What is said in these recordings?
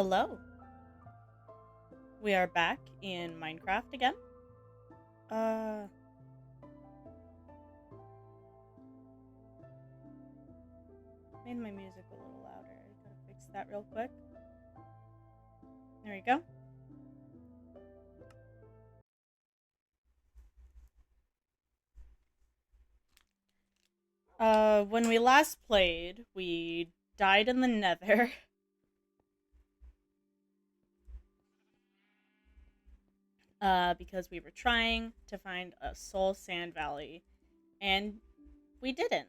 Hello. We are back in Minecraft again. Uh, made my music a little louder. I gotta fix that real quick. There we go. When we last played, we died in the nether. Because we were trying to find a soul sand valley, and we didn't.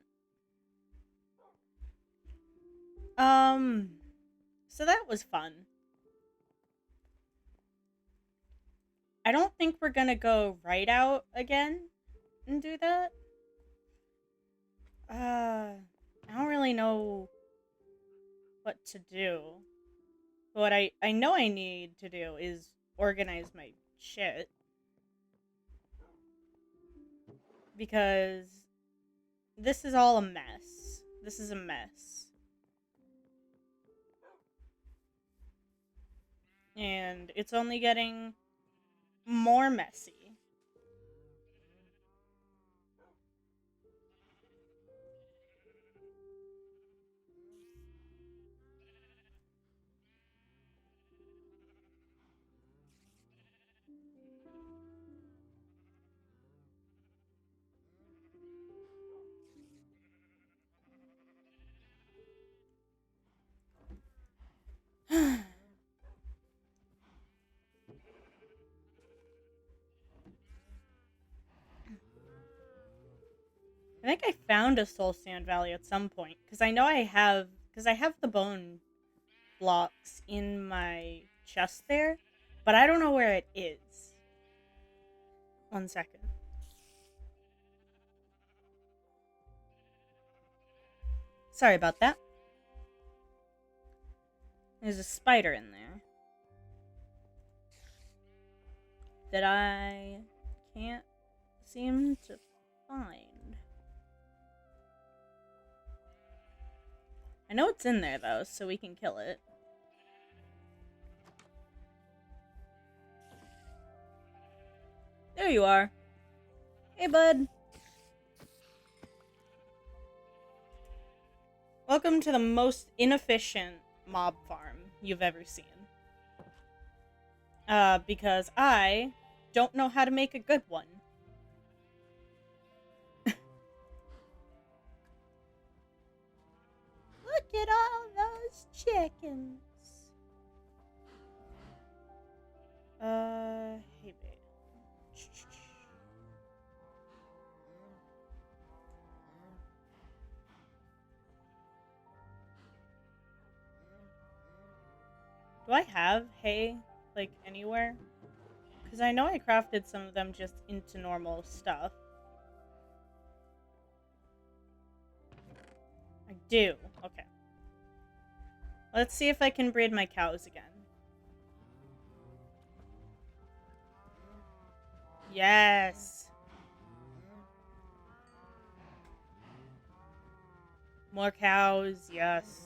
Um, so that was fun. I don't think we're gonna go right out again and do that. I don't really know what to do. What I know I need to do is organize my shit. Because this is all a mess. This is a mess. And it's only getting more messy. I think I found a soul sand valley at some point because I know I have the bone blocks in my chest there, but I don't know where it is. 1 second. Sorry about that. There's a spider in there that I can't seem to find. I know it's in there though, so we can kill it. There you are. Hey, bud. Welcome to the most inefficient mob farm you've ever seen. Because I don't know how to make a good one. Look at all those chickens. Hey, babe. Do I have hay, like, anywhere? Because I know I crafted some of them just into normal stuff. I do. Okay. Let's see if I can breed my cows again. Yes. More cows, yes.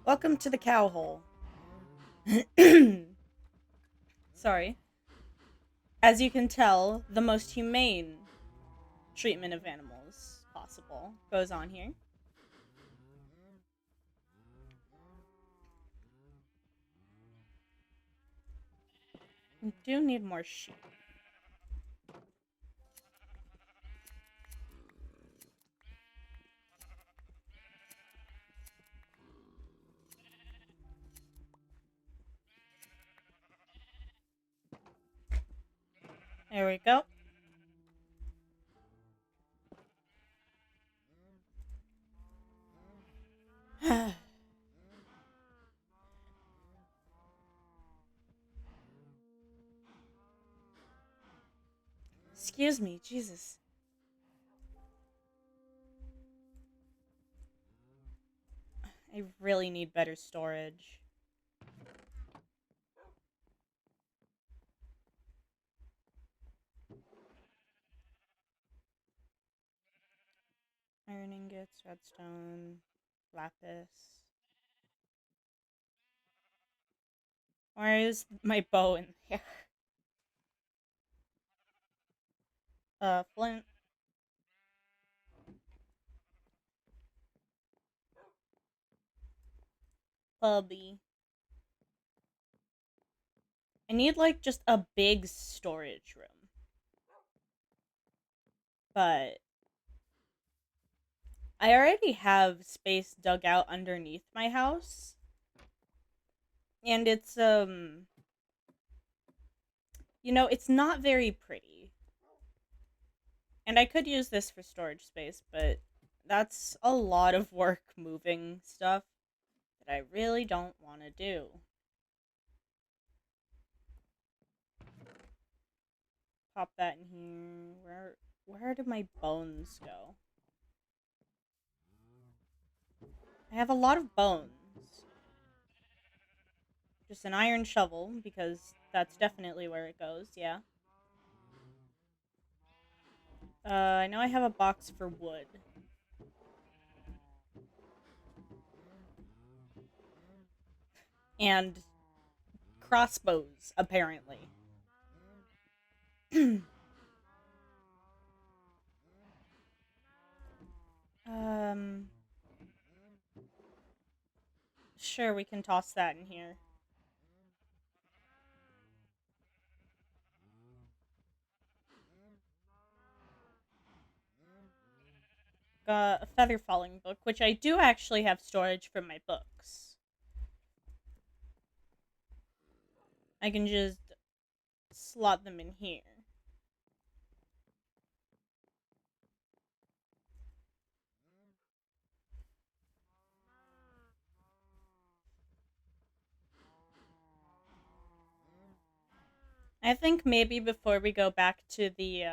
Welcome to the cow hole. Sorry. As you can tell, the most humane treatment of animals possible goes on here. We do need more sheep. There we go. Excuse me, Jesus. I really need better storage. Quartz, redstone, lapis. Where is my bow in here? Flint. Bubby. I need, like, just a big storage room. But I already have space dug out underneath my house. And it's, you know, it's not very pretty. And I could use this for storage space, but that's a lot of work moving stuff that I really don't want to do. Pop that in here. Where do my bones go? I have a lot of bones. Just an iron shovel, because that's definitely where it goes, yeah. I know I have a box for wood. And crossbows, apparently. um... Sure, we can toss that in here. A feather falling book, which I do actually have storage for my books. I can just slot them in here. I think maybe before we go back to the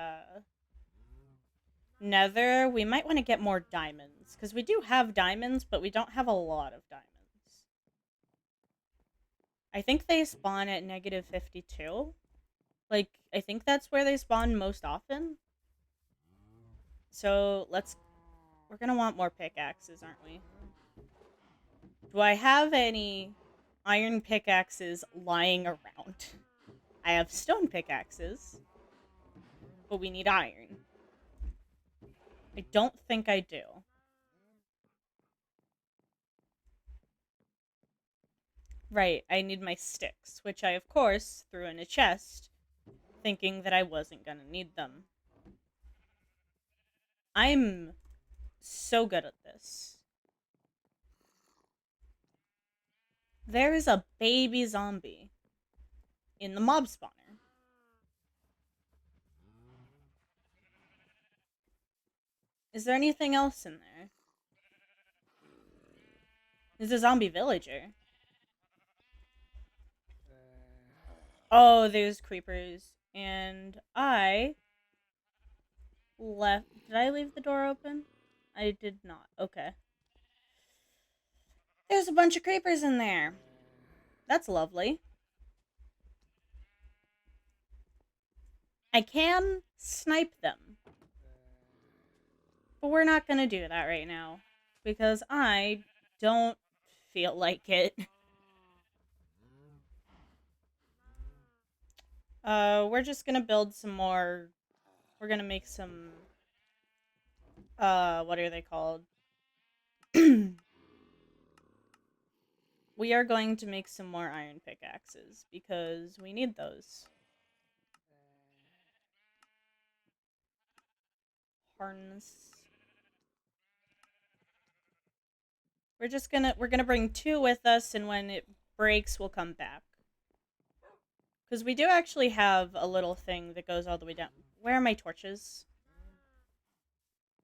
Nether, we might want to get more diamonds, because we do have diamonds, but we don't have a lot of diamonds. I think they spawn at negative 52. Like, I think that's where they spawn most often. So, we're gonna want more pickaxes, aren't we? Do I have any iron pickaxes lying around? I have stone pickaxes, but we need iron. I don't think I do. Right, I need my sticks, which I, of course, threw in a chest, thinking that I wasn't gonna need them. I'm so good at this. There is a baby zombie in the mob spawner. Is there anything else in there? There's a zombie villager. Oh, there's creepers. And I left. Did I leave the door open? I did not. Okay. There's a bunch of creepers in there. That's lovely. I can snipe them. But we're not gonna do that right now. Because I don't feel like it. We're just gonna build some more. We're gonna make some. What are they called? We are going to make some more iron pickaxes because we need those. Harness. We're gonna bring 2 with us, and when it breaks, we'll come back. Because we do actually have a little thing that goes all the way down. Where are my torches?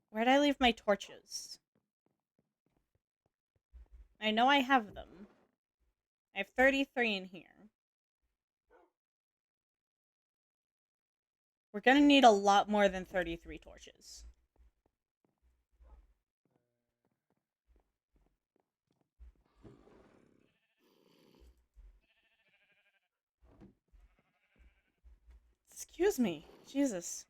Where'd I leave my torches? I know I have them. I have 33 in here. We're gonna need a lot more than 33 torches. Excuse me. Jesus.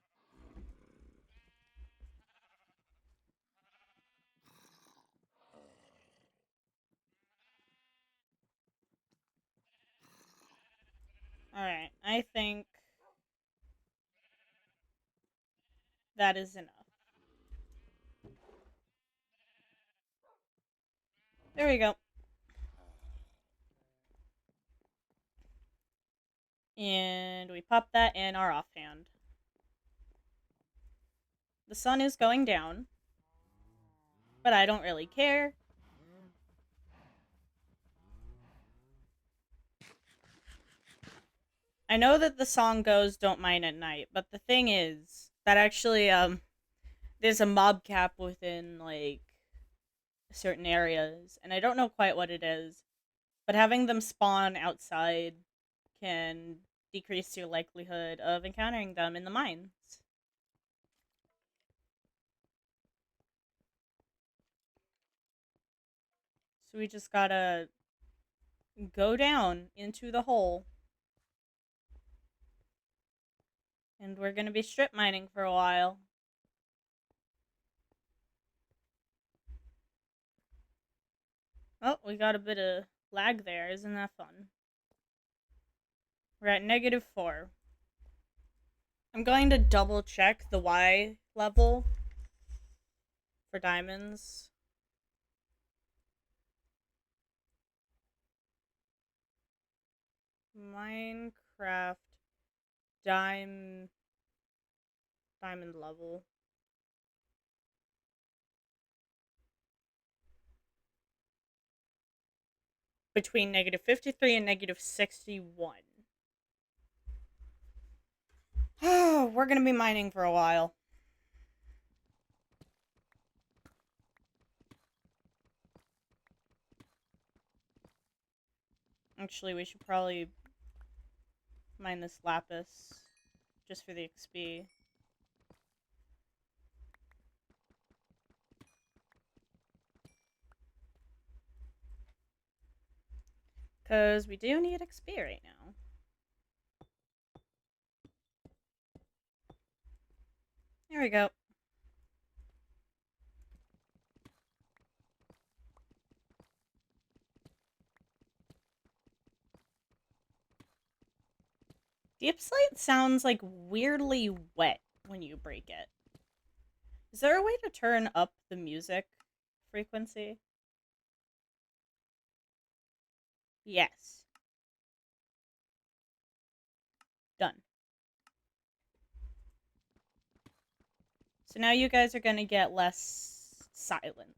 I think that is enough. There we go. And we pop that in our offhand. The sun is going down, but I don't really care. I know that the song goes "Don't Mind at Night," but the thing is that actually there's a mob cap within like certain areas, and I don't know quite what it is, but having them spawn outside can decrease your likelihood of encountering them in the mines. So we just gotta go down into the hole. And we're gonna be strip mining for a while. Oh, we got a bit of lag there. Isn't that fun? We're at -4. I'm going to double check the Y level for diamonds. Minecraft diamond level. Between -53 and -61. We're gonna be mining for a while. Actually, we should probably mine this lapis just for the XP. Because we do need XP right now. There we go. Deepslate sounds like weirdly wet when you break it. Is there a way to turn up the music frequency? Yes. Done. So now you guys are gonna get less silence.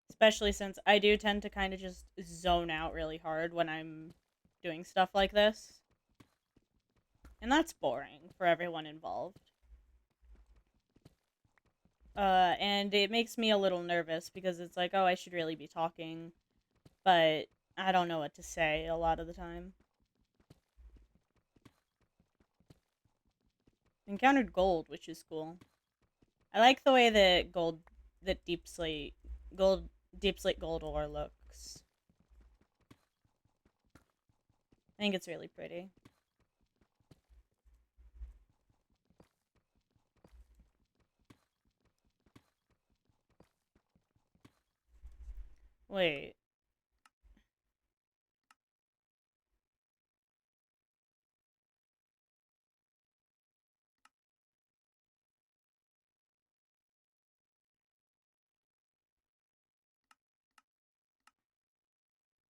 Especially since I do tend to kind of just zone out really hard when I'm doing stuff like this. And that's boring for everyone involved. And it makes me a little nervous because it's like, oh, I should really be talking, but I don't know what to say a lot of the time. Encountered gold, which is cool. I like the way that deep slate gold ore looks. I think it's really pretty. Wait.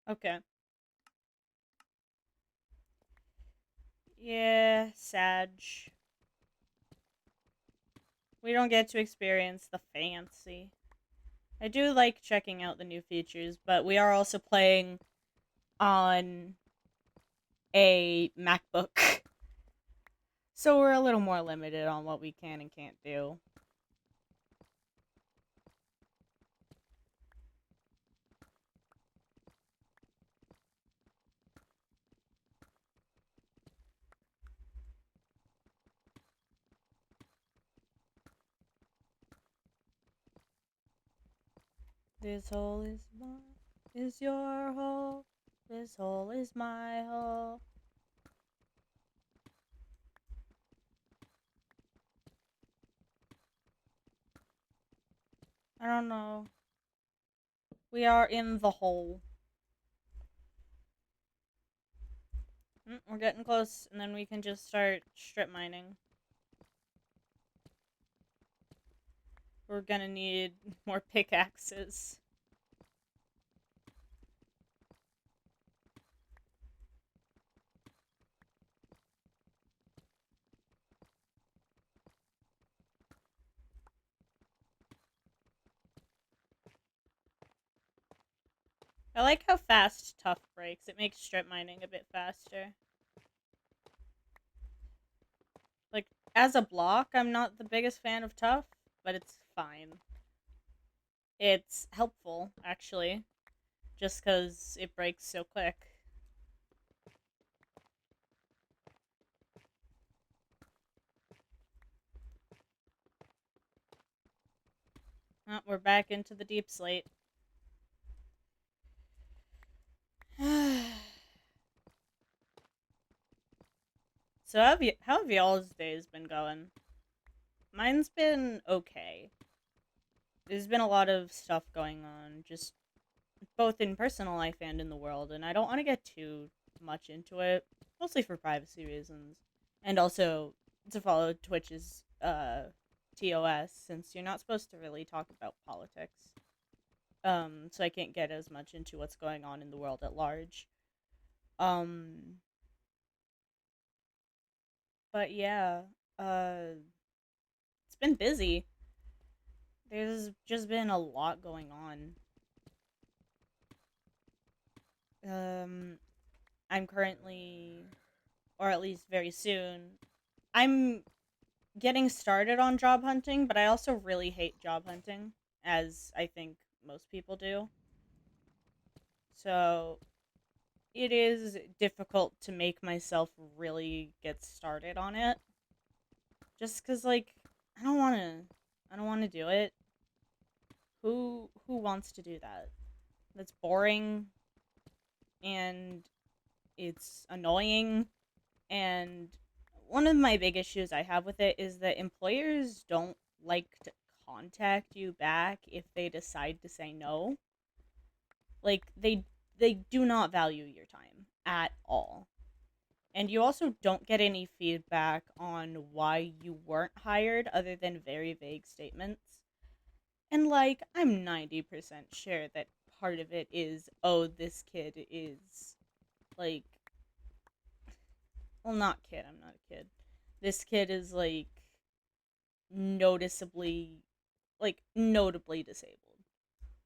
Okay. Yeah, Sag. We don't get to experience the fancy. I do like checking out the new features, but we are also playing on a MacBook. So we're a little more limited on what we can and can't do. This hole is your hole. This hole is my hole. I don't know. We are in the hole. We're getting close, and then we can just start strip mining. We're gonna need more pickaxes. I like how fast Tough breaks. It makes strip mining a bit faster. Like, as a block, I'm not the biggest fan of Tough, but it's fine. It's helpful, actually, just because it breaks so quick. Oh, we're back into the deep slate. So how have y'all's days been going? Mine's been okay. There's been a lot of stuff going on, just both in personal life and in the world, and I don't want to get too much into it, mostly for privacy reasons, and also to follow Twitch's TOS, since you're not supposed to really talk about politics. So I can't get as much into what's going on in the world at large. Um, but yeah, it's been busy. There's just been a lot going on. Um, I'm currently, or at least very soon, I'm getting started on job hunting, but I also really hate job hunting, as I think most people do. So it is difficult to make myself really get started on it. Just cuz like I don't want to do it. Who wants to do that? That's boring and it's annoying, and one of my big issues I have with it is that employers don't like to contact you back if they decide to say no. Like they do not value your time at all. And you also don't get any feedback on why you weren't hired other than very vague statements. And like I'm 90% sure that part of it is, oh, this kid is like, well, not kid, I'm not a kid. This kid is like noticeably, like notably disabled.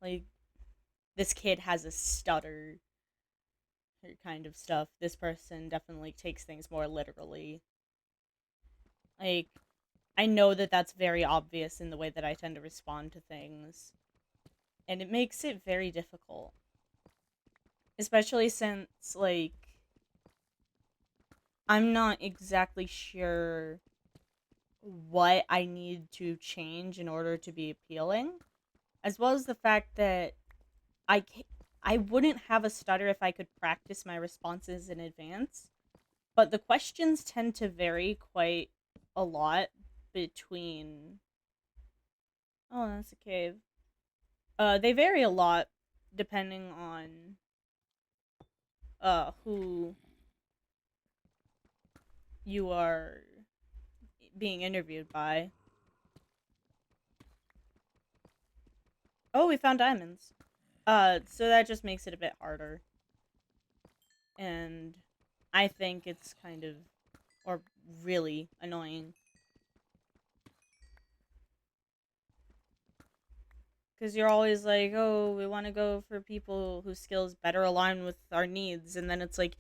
Like this kid has a stutter, or kind of stuff. This person definitely takes things more literally. Like I know that that's very obvious in the way that I tend to respond to things, and it makes it very difficult. Especially since like I'm not exactly sure what I need to change in order to be appealing, as well as the fact that I ca I wouldn't have a stutter if I could practice my responses in advance, but the questions tend to vary quite a lot between. Oh, that's a cave. They vary a lot depending on who you are being interviewed by. Oh, we found diamonds. So that just makes it a bit harder. And I think it's kind of, or really annoying. Because you're always like, oh, we want to go for people whose skills better align with our needs. And then it's like,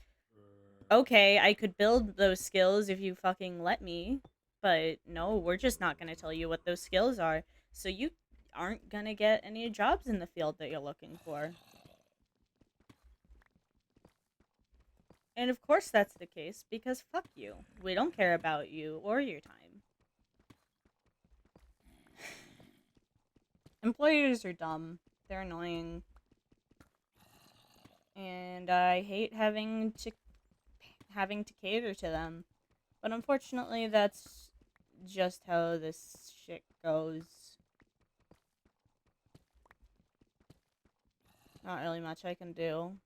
okay, I could build those skills if you fucking let me. But no, we're just not going to tell you what those skills are. So you aren't going to get any jobs in the field that you're looking for. And of course that's the case, because fuck you. We don't care about you or your time. Employers are dumb. They're annoying. And I hate having to cater to them. But unfortunately that's just how this shit goes. Not really much I can do.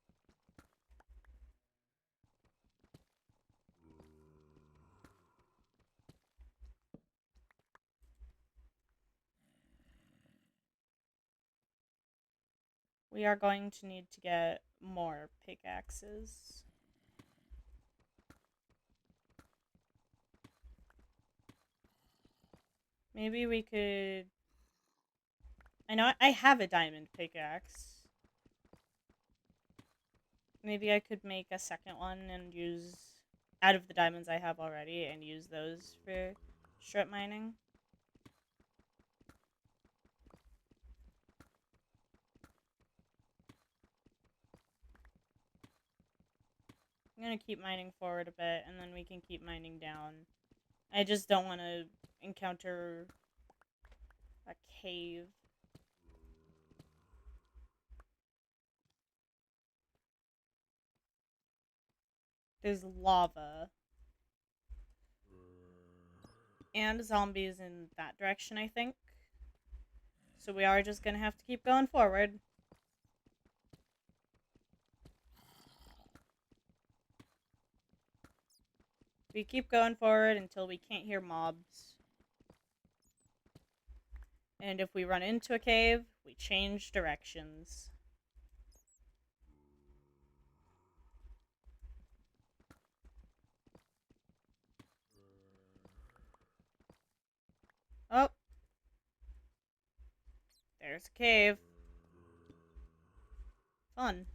We are going to need to get more pickaxes. Maybe we could... I know I have a diamond pickaxe. Maybe I could make a second one and use... out of the diamonds I have already and use those for strip mining. I'm gonna keep mining forward a bit, and then we can keep mining down. I just don't want to encounter a cave. There's lava. And zombies in that direction, I think. So we are just gonna have to keep going forward. We keep going forward until we can't hear mobs. And if we run into a cave, we change directions. Oh. There's a cave. Fun.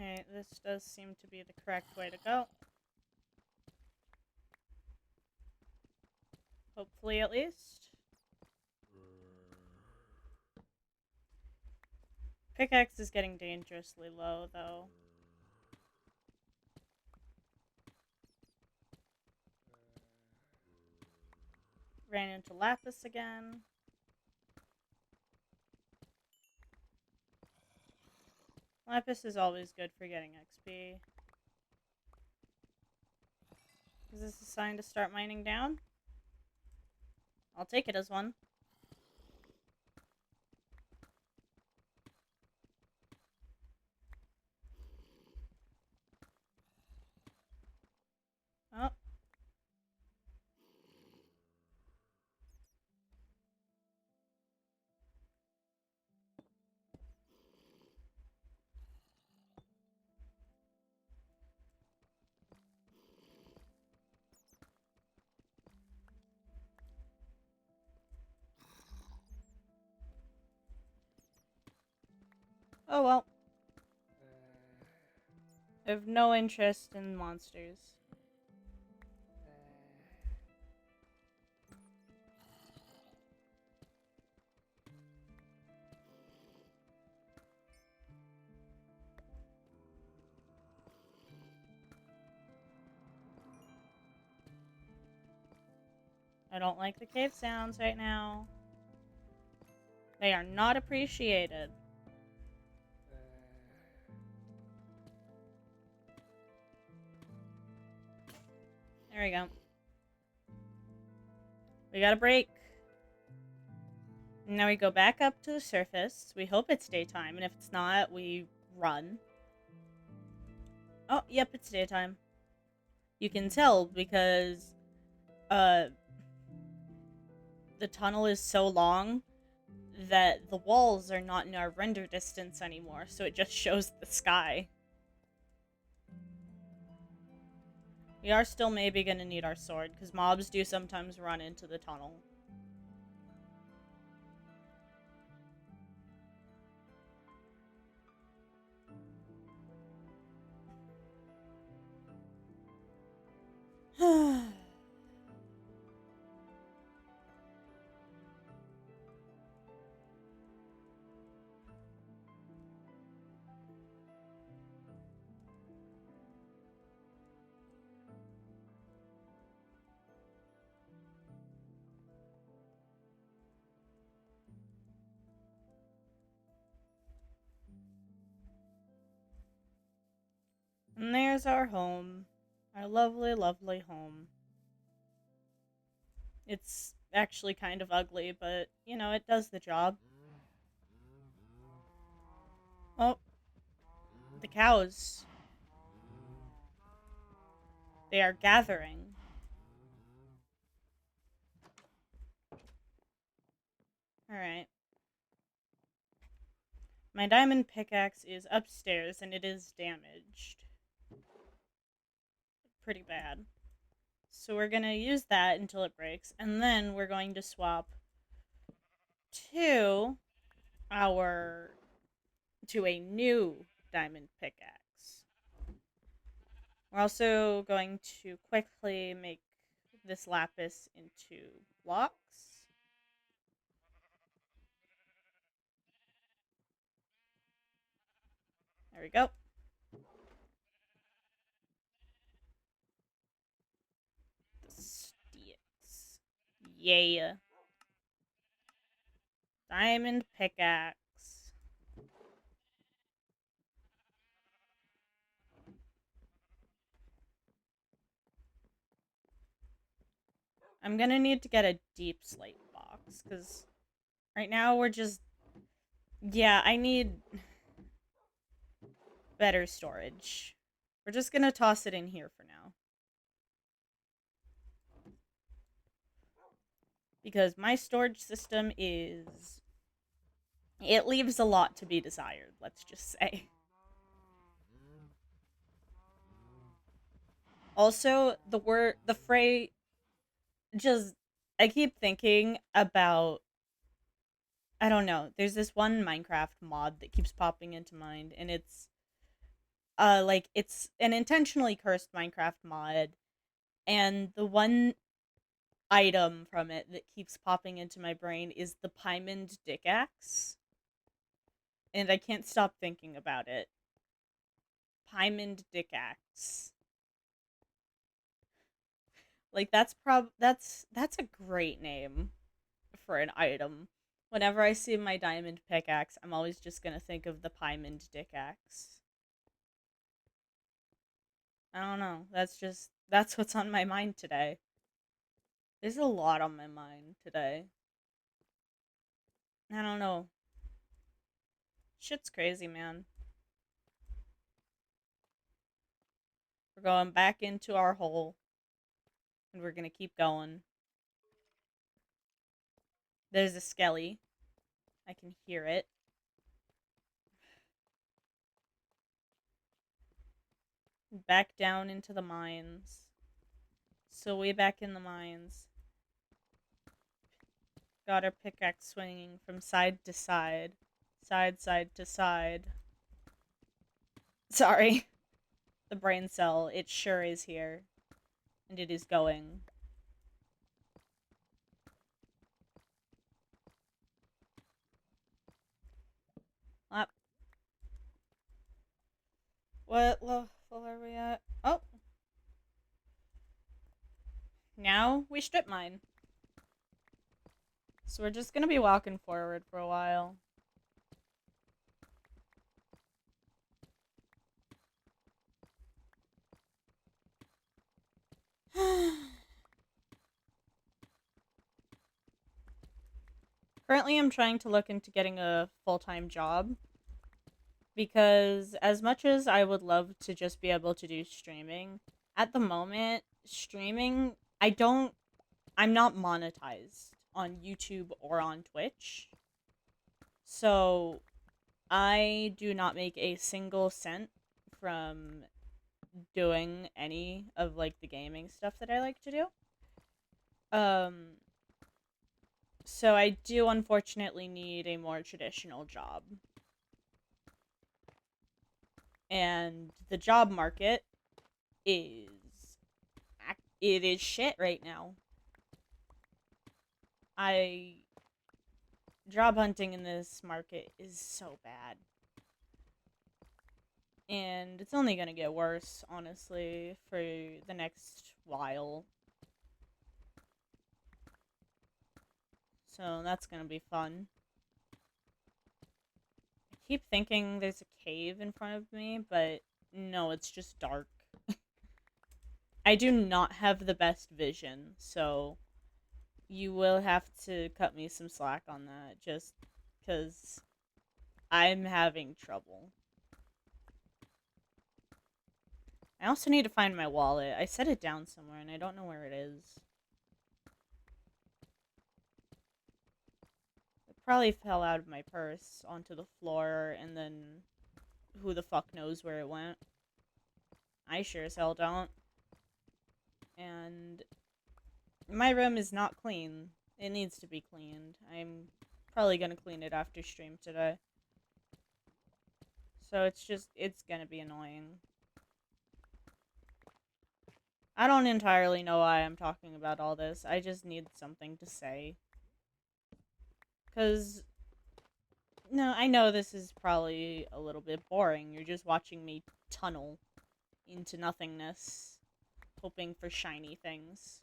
Alright, this does seem to be the correct way to go. Hopefully, at least. Pickaxe is getting dangerously low, though. Ran into lapis again. Lapis is always good for getting XP. Is this a sign to start mining down? I'll take it as one. Oh. Oh well. I have no interest in monsters. I don't like the cave sounds right now. They are not appreciated. There we go. We got a break. And now we go back up to the surface. We hope it's daytime, and if it's not, we run. Oh, yep, it's daytime. You can tell because the tunnel is so long that the walls are not in our render distance anymore, so it just shows the sky. We are still maybe gonna need our sword, because mobs do sometimes run into the tunnel. And there's our home. Our lovely, lovely home. It's actually kind of ugly, but, you know, it does the job. Oh, the cows. They are gathering. Alright. My diamond pickaxe is upstairs and it is damaged. Pretty bad. So we're gonna use that until it breaks, and then we're going to swap to our to a new diamond pickaxe. We're also going to quickly make this lapis into blocks. There we go. The sticks. Yeah. Diamond pickaxe. I'm gonna need to get a deep slate box, because right now we're just... Yeah, I need better storage. We're just gonna toss it in here for now. Because my storage system is... It leaves a lot to be desired, let's just say. Also, the phrase... Just... I keep thinking about... I don't know. There's this one Minecraft mod that keeps popping into mind, and it's... like, it's an intentionally cursed Minecraft mod, and the one item from it that keeps popping into my brain is the Pymond Dickaxe. And I can't stop thinking about it. Pymond Dickaxe. Like, that's a great name for an item. Whenever I see my diamond pickaxe, I'm always just gonna think of the Pymond Dickaxe. I don't know. That's what's on my mind today. There's a lot on my mind today. I don't know. Shit's crazy, man. We're going back into our hole. And we're gonna keep going. There's a skelly. I can hear it. Back down into the mines. So way back in the mines. Got our pickaxe swinging from side to side. Side to side. Sorry. The brain cell, it sure is here. And it is going. Up. What level are we at? Oh. Now we strip mine. So we're just gonna be walking forward for a while. Currently, I'm trying to look into getting a full-time job. Because as much as I would love to just be able to do streaming, at the moment, streaming, I'm not monetized on YouTube or on Twitch. So, I do not make a single cent from doing any of, like, the gaming stuff that I like to do. So I do unfortunately need a more traditional job. And the job market is... It is shit right now. Job hunting in this market is so bad. And it's only gonna get worse, honestly, for the next while. So that's gonna be fun. I keep thinking there's a cave in front of me, but No, it's just dark. I do not have the best vision, so you will have to cut me some slack on that, just because I'm having trouble. I also need to find my wallet. I set it down somewhere, and I don't know where it is. It probably fell out of my purse onto the floor, and then who the fuck knows where it went. I sure as hell don't. And my room is not clean. It needs to be cleaned. I'm probably gonna clean it after stream today. So it's gonna be annoying. I don't entirely know why I'm talking about all this. I just need something to say. Because, no, I know this is probably a little bit boring. You're just watching me tunnel into nothingness, hoping for shiny things.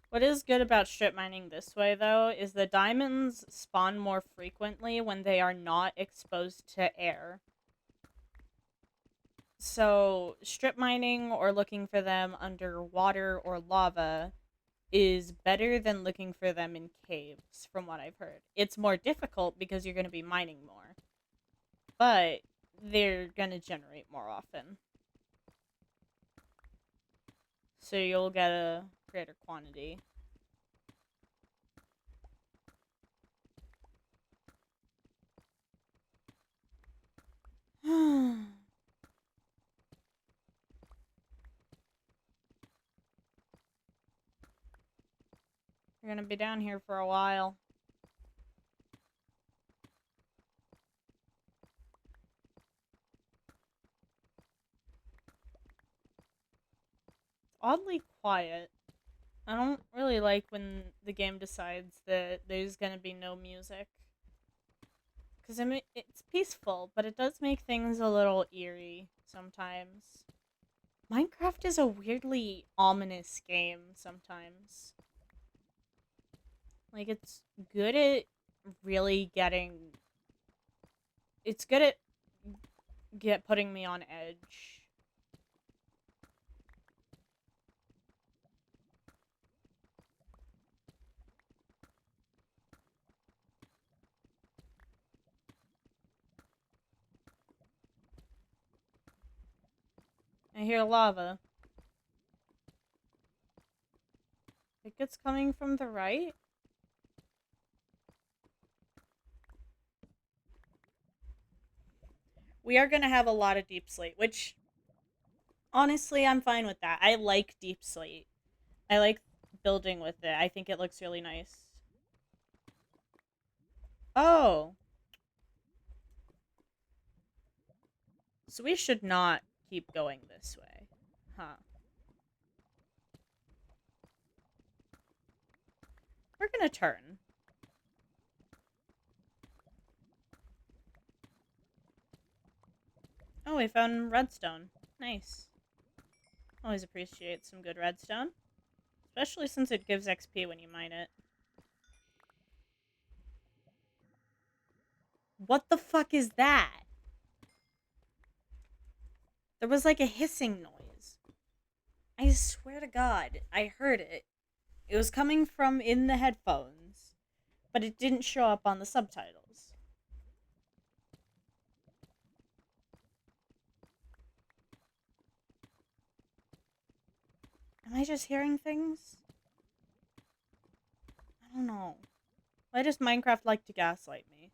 What is good about strip mining this way, though, is the diamonds spawn more frequently when they are not exposed to air. So, strip mining or looking for them under water or lava is better than looking for them in caves, from what I've heard. It's more difficult because you're going to be mining more, but they're going to generate more often. So you'll get a greater quantity. We're going to be down here for a while. Oddly quiet. I don't really like when the game decides that there's gonna be no music. Because I mean, it's peaceful, but it does make things a little eerie sometimes. Minecraft is a weirdly ominous game sometimes. Like, it's good at really getting... It's good at putting me on edge. I hear lava. I think it's coming from the right? We are gonna have a lot of deep slate, which, honestly, I'm fine with that. I like deep slate. I like building with it. I think it looks really nice. Oh. So we should not keep going this way. Huh. We're gonna turn. Oh, we found redstone. Nice. Always appreciate some good redstone. Especially since it gives XP when you mine it. What the fuck is that? There was like a hissing noise. I swear to God, I heard it. It was coming from in the headphones, but it didn't show up on the subtitles. Am I just hearing things? I don't know. Why does Minecraft like to gaslight me?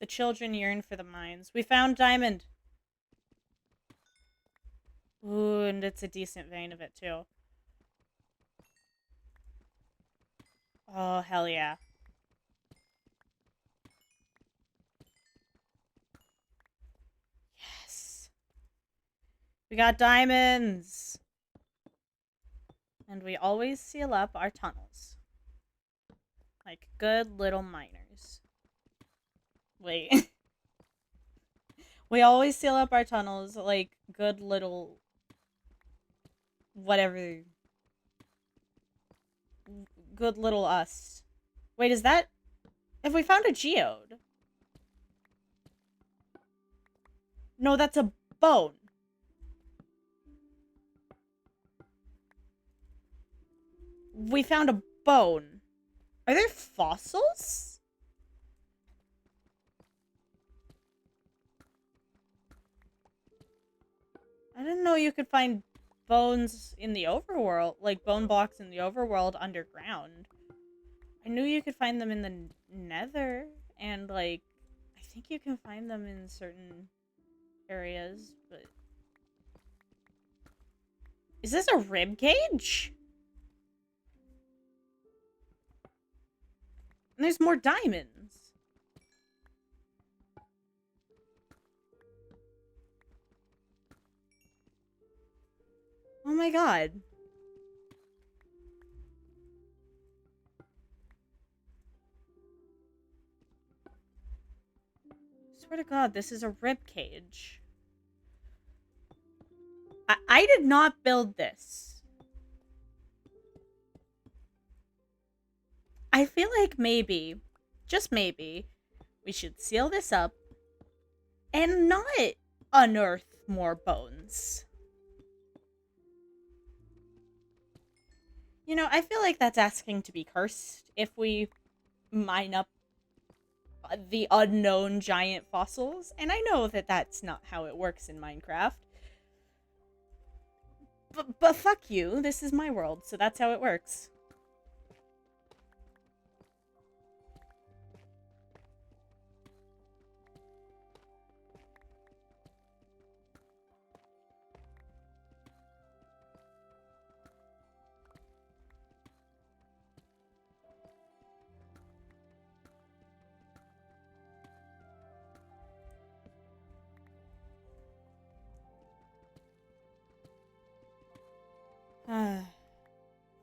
The children yearn for the mines. We found diamond. Ooh, and it's a decent vein of it, too. Oh, hell yeah. Yes. We got diamonds. And we always seal up our tunnels. Like good little miners. Wait. We always seal up our tunnels like good little... whatever. Good little us. Wait, is that... Have we found a geode? No, that's a bone. We found a bone. Are there fossils? I didn't know you could find bones in the overworld, like bone blocks in the overworld underground. I knew you could find them in the nether, and like, I think you can find them in certain areas, but... Is this a rib cage? And there's more diamonds. Oh my god. Swear to god, this is a rib cage. I did not build this. I feel like maybe, just maybe, we should seal this up and not unearth more bones. You know, I feel like that's asking to be cursed if we mine up the unknown giant fossils. And I know that that's not how it works in Minecraft. But fuck you, this is my world, so that's how it works.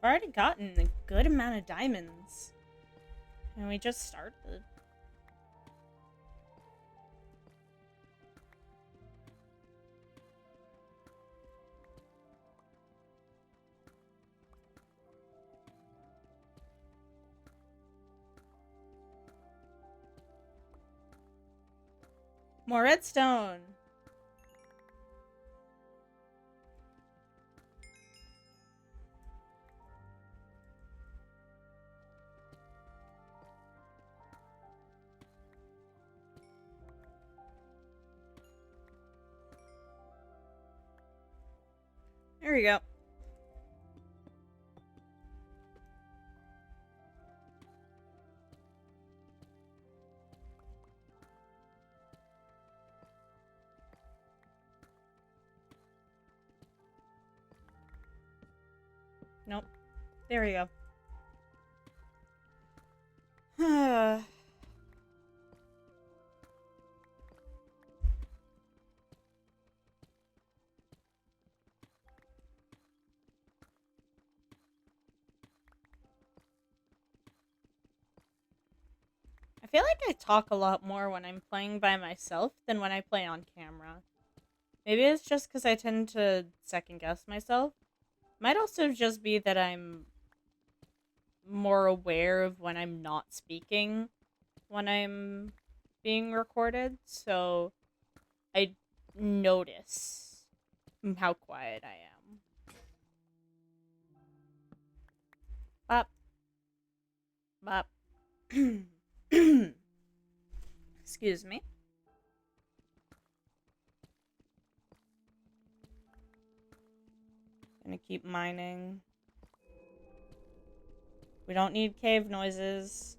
I've already gotten a good amount of diamonds. And we just started. More redstone. There we go. Nope. There we go. I feel like I talk a lot more when I'm playing by myself than when I play on camera. Maybe it's just because I tend to second guess myself. Might also just be that I'm more aware of when I'm not speaking when I'm being recorded, so I notice how quiet I am. Bop. Bop. Excuse me. Gonna keep mining. We don't need cave noises.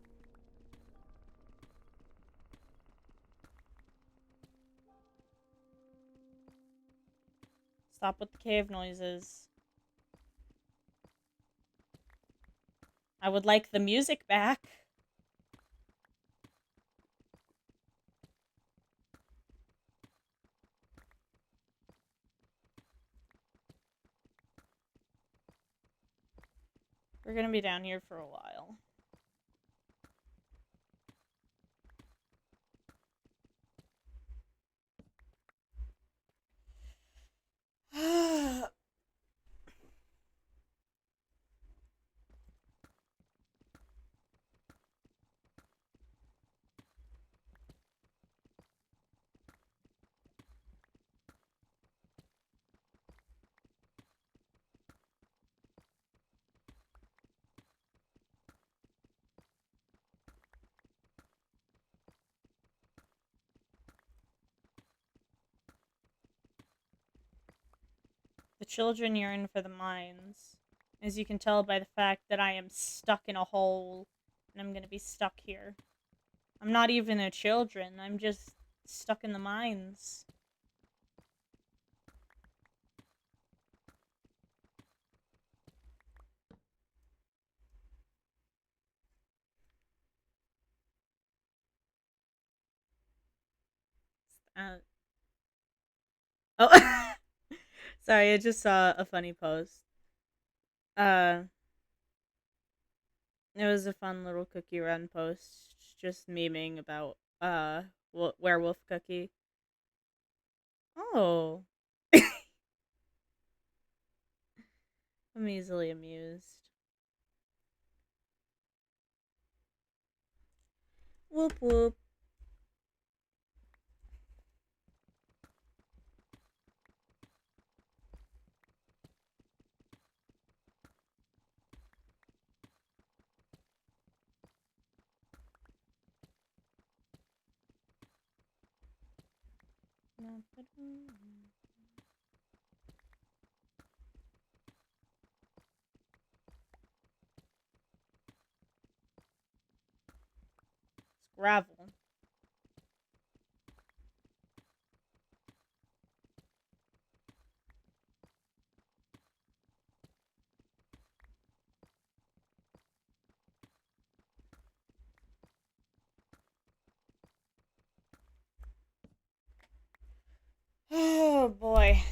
Stop with the cave noises. I would like the music back. We're gonna be down here for a while. The children yearn for the mines, as you can tell by the fact that I am stuck in a hole, and I'm gonna be stuck here. I'm not even a children, I'm just stuck in the mines. Oh, sorry, I just saw a funny post. Uh, it was a fun little Cookie Run post, just memeing about werewolf cookie. Oh, I'm easily amused. Whoop whoop. It's gravel. Oh boy.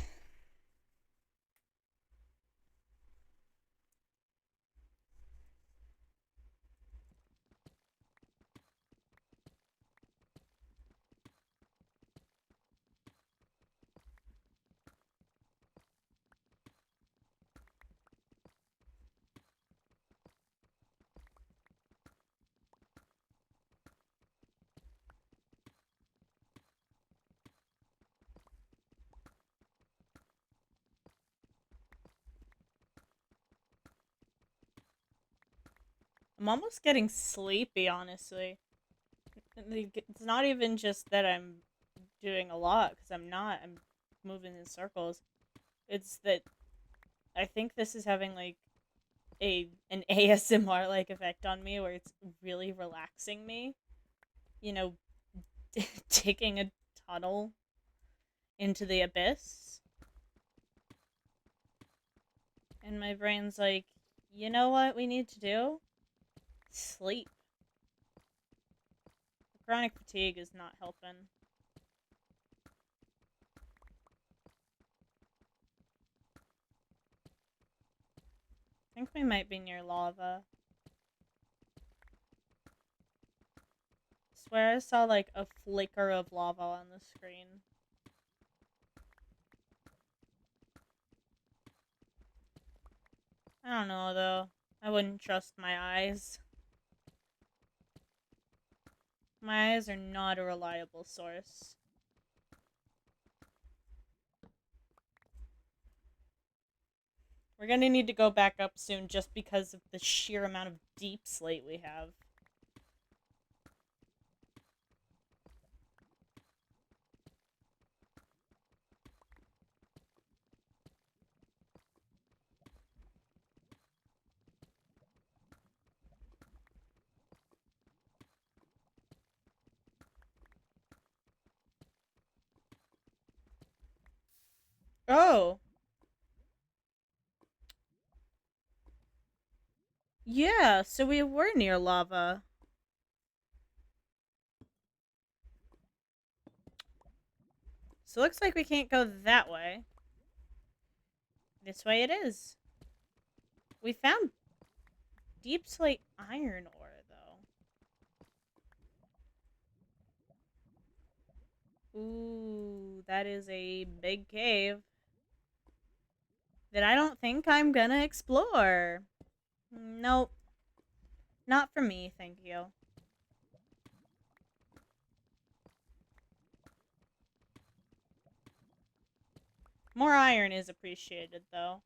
I'm almost getting sleepy, honestly. It's not even just that I'm doing a lot, because I'm not. I'm moving in circles. It's that I think this is having like an ASMR like effect on me, where it's really relaxing me. You know, taking a tunnel into the abyss. And my brain's like, you know what we need to do? Sleep. Chronic fatigue is not helping. I think we might be near lava. I swear I saw like a flicker of lava on the screen. I don't know though. I wouldn't trust my eyes. My eyes are not a reliable source. We're gonna need to go back up soon just because of the sheer amount of deep slate we have. Oh! Yeah, so we were near lava. So looks like we can't go that way. This way it is. We found deep slate iron ore, though. Ooh, that is a big cave that I don't think I'm gonna explore. Nope, not for me, thank you. More iron is appreciated, though.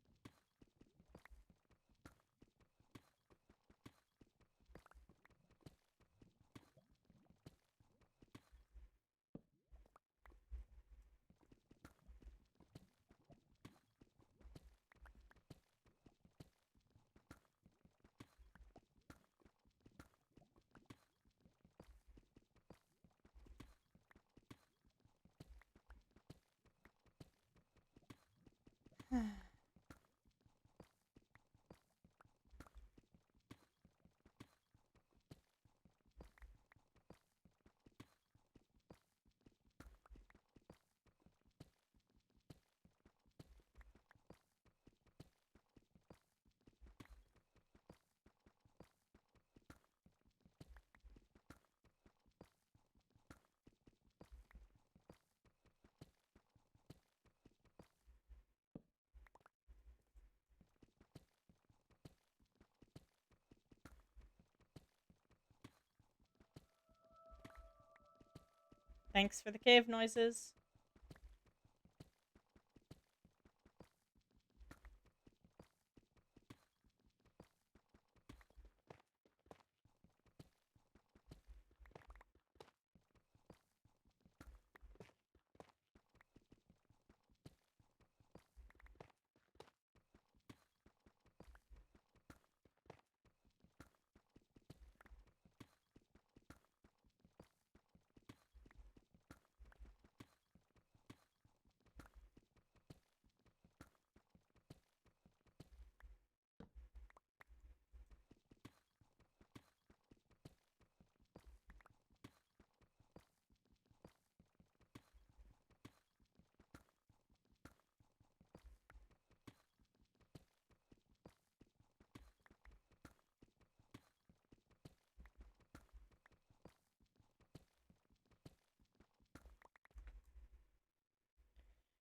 Thanks for the cave noises.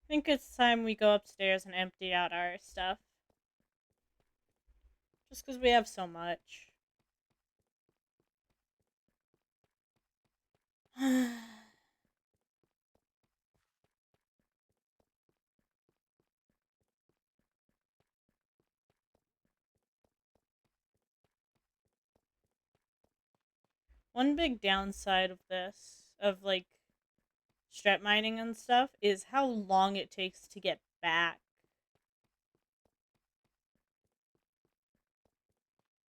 I think it's time we go upstairs and empty out our stuff. Just because we have so much. One big downside of this, of like strep mining and stuff, is how long it takes to get back.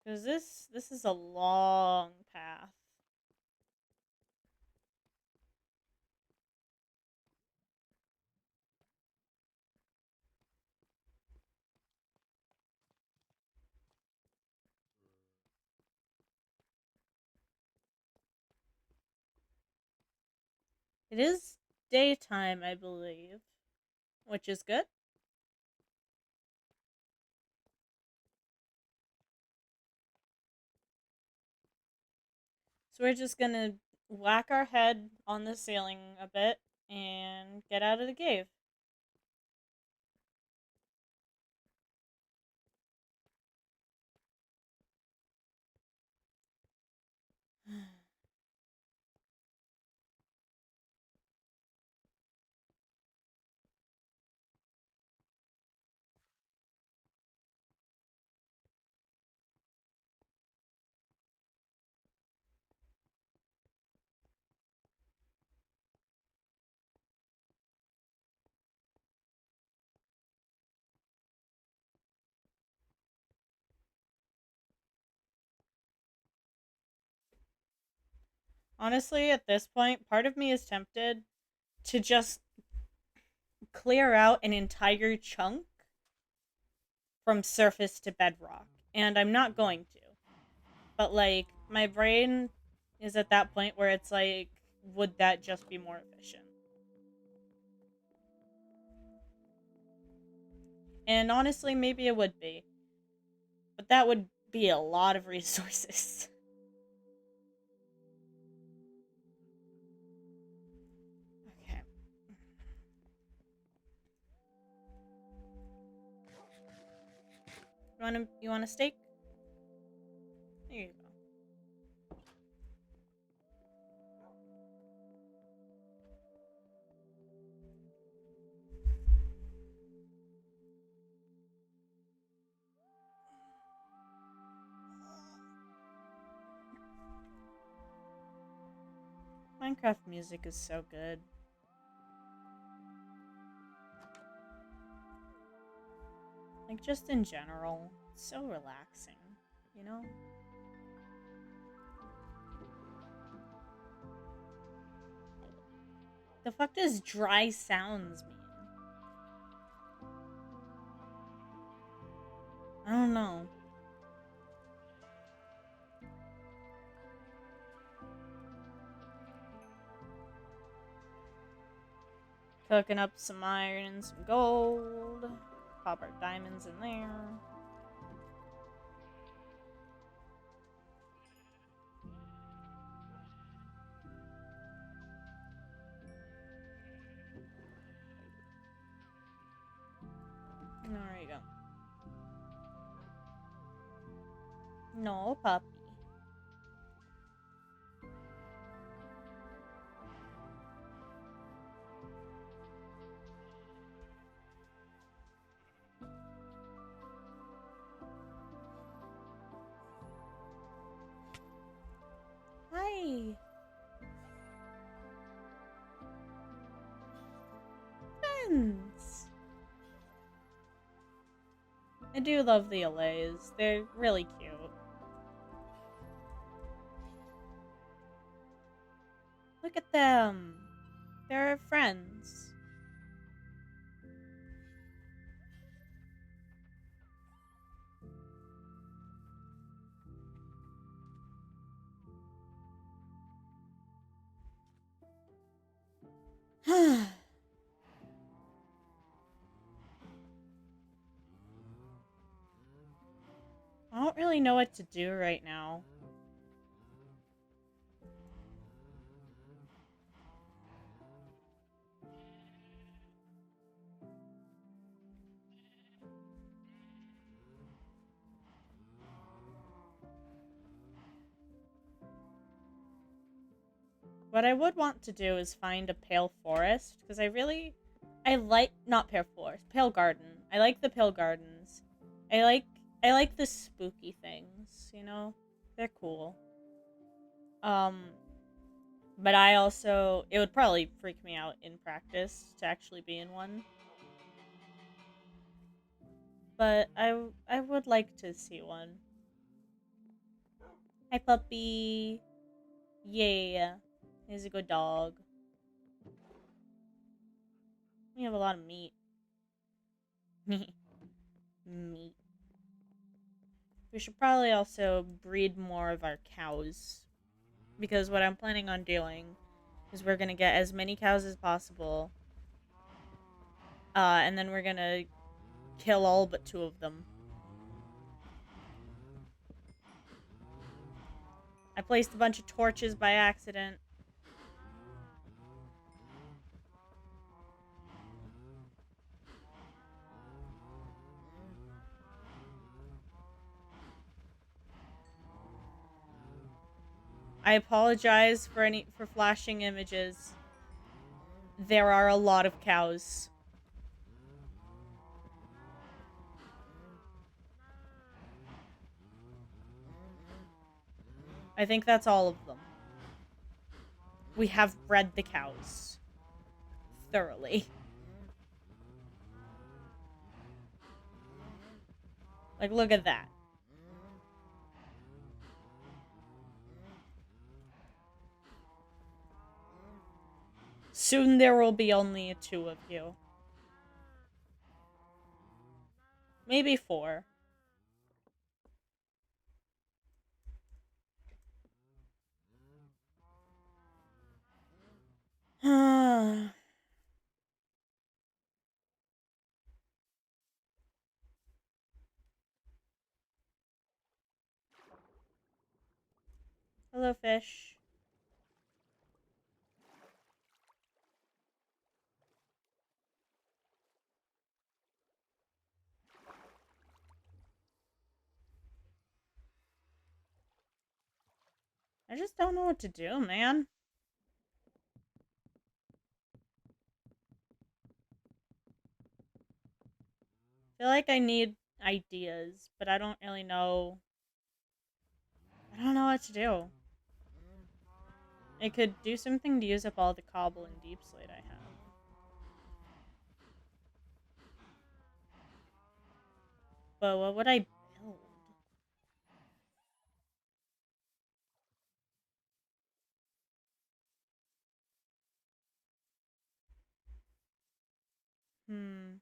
Because this is a long path. It is daytime, I believe, which is good. So we're just gonna whack our head on the ceiling a bit and get out of the cave. Honestly, at this point, part of me is tempted to just clear out an entire chunk from surface to bedrock, and I'm not going to. But, like, my brain is at that point where it's like, would that just be more efficient? And honestly, maybe it would be. But that would be a lot of resources. Okay. You want a steak? There you go. Minecraft music is so good. Like, just in general, it's so relaxing, you know? The fuck does dry sounds mean? I don't know. Cooking up some iron and some gold. Pop our diamonds in there. There you go. No, puppy. Hi. Friends. I do love the allays. They're really cute. Look at them. They're friends. I don't really know what to do right now. What I would want to do is find a pale forest, because I like, not pale forest, pale garden. I like the pale gardens. I like the spooky things, you know? They're cool. Um, but it would probably freak me out in practice to actually be in one. But I would like to see one. Hi, puppy. Yeah. He's a good dog. We have a lot of meat. Meat. We should probably also breed more of our cows. Because what I'm planning on doing is we're gonna get as many cows as possible. And then we're gonna kill all but 2 of them. I placed a bunch of torches by accident. I apologize for flashing images. There are a lot of cows. I think that's all of them. We have bred the cows. Thoroughly. Like, look at that. Soon there will be only 2 of you. Maybe 4. Hello, fish. I just don't know what to do, man. I feel like I need ideas, but I don't really know. I don't know what to do. I could do something to use up all the cobble and deep slate I have. But what would I build? Hmm.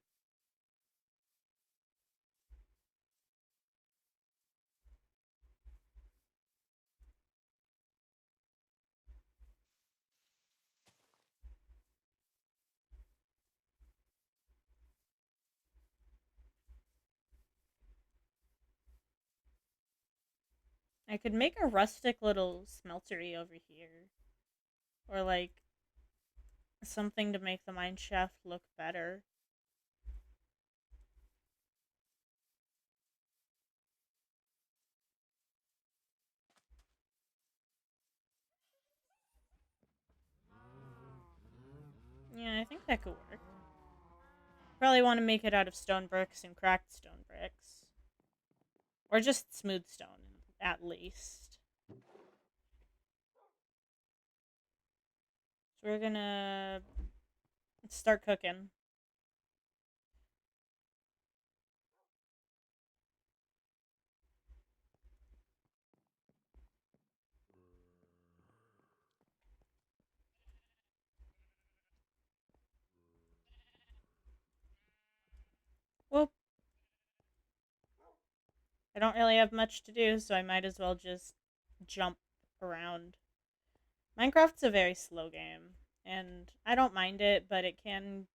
I could make a rustic little smeltery over here. Or like something to make the mine shaft look better. Yeah, I think that could work. Probably want to make it out of stone bricks and cracked stone bricks. Or just smooth stone, at least. So we're gonna start cooking. Whoop. I don't really have much to do, so I might as well just jump around. Minecraft's a very slow game, and I don't mind it, but it can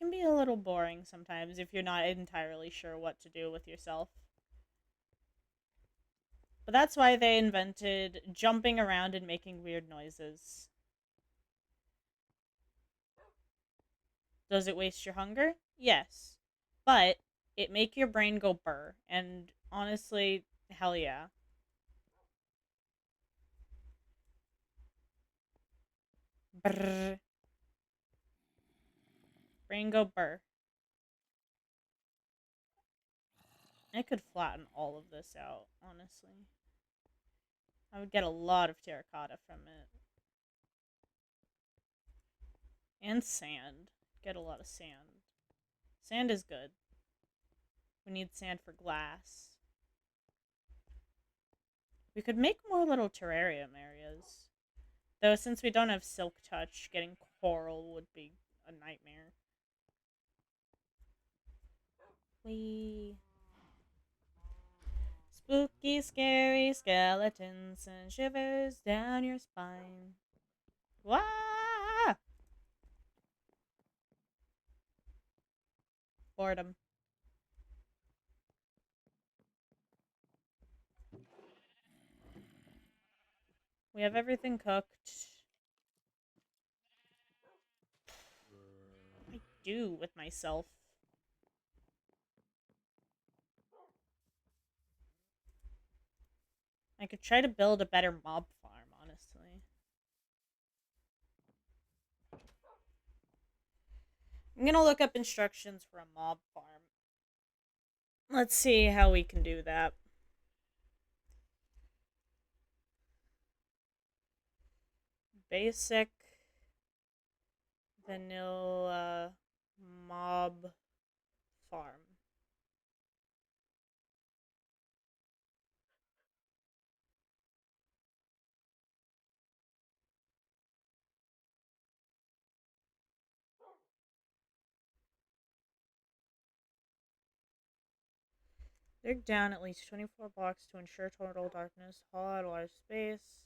be a little boring sometimes if you're not entirely sure what to do with yourself. But that's why they invented jumping around and making weird noises. Does it waste your hunger? Yes. But it make your brain go burr, and honestly, hell yeah. Brrr. Brain go burr. I could flatten all of this out, honestly. I would get a lot of terracotta from it. And sand. Get a lot of sand. Sand is good. We need sand for glass. We could make more little terrarium areas. Though since we don't have silk touch, getting coral would be a nightmare. We spooky, scary skeletons and shivers down your spine. Wah! Boredom. We have everything cooked. What do I do with myself? I could try to build a better mob farm, honestly. I'm gonna look up instructions for a mob farm. Let's see how we can do that. Basic vanilla mob farm. Dig down at least 24 blocks to ensure total darkness. Haul out a large space.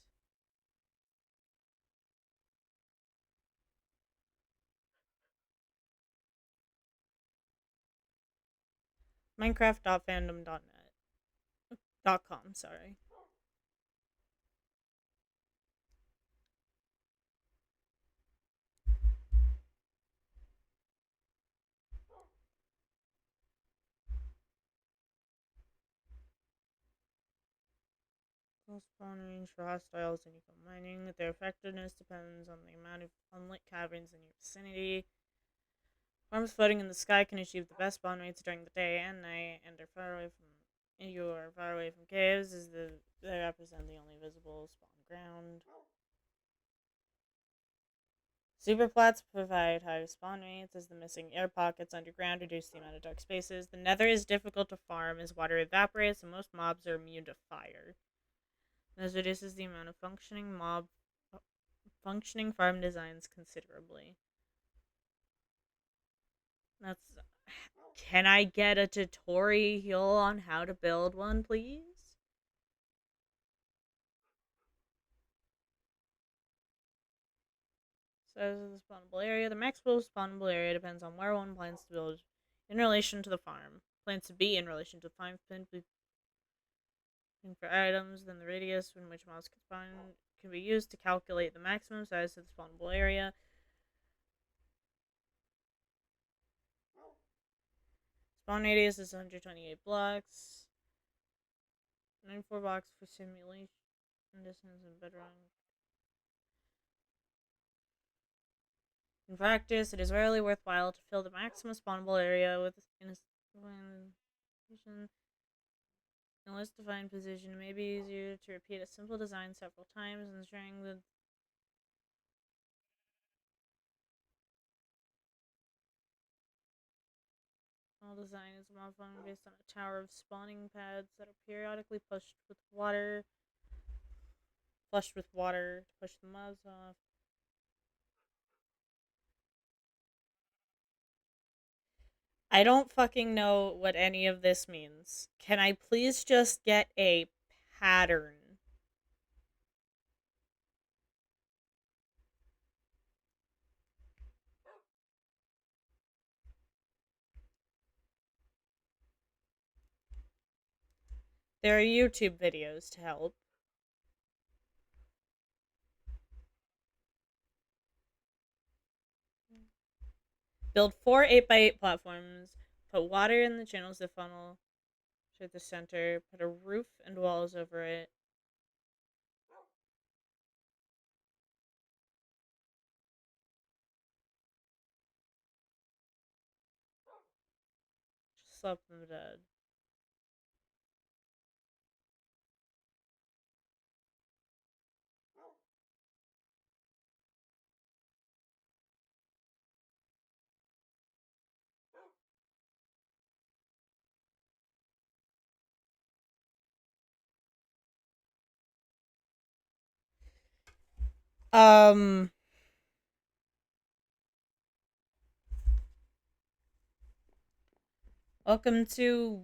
Minecraft.fandom.net.com, sorry. Full spawn range for hostiles and eco mining. Their effectiveness depends on the amount of unlit caverns in your vicinity. Farms floating in the sky can achieve the best spawn rates during the day and night, and are far away from caves, as they represent the only visible spawn ground. Superplats provide higher spawn rates, as the missing air pockets underground reduce the amount of dark spaces. The nether is difficult to farm as water evaporates and most mobs are immune to fire. This reduces the amount of functioning farm designs considerably. That's. Can I get a tutorial on how to build one, please? Size of the spawnable area. The maximum spawnable area depends on where one plans to build in relation to the farm. Plans to be in relation to the farm for items, then the radius in which mobs can spawn can be used to calculate the maximum size of the spawnable area. Spawn radius is 128 blocks. 94 blocks for simulation distance and bedrock. In practice, it is rarely worthwhile to fill the maximum spawnable area with in a less defined position. It may be easier to repeat a simple design several times, ensuring the all design is modified based on a tower of spawning pads that are periodically flushed with water to push the mobs off. I don't fucking know what any of this means. Can I please just get a pattern? There are YouTube videos to help. Build 4 8x8 platforms. Put water in the channels that funnel to the center. Put a roof and walls over it. Just slept them dead. Um. Welcome to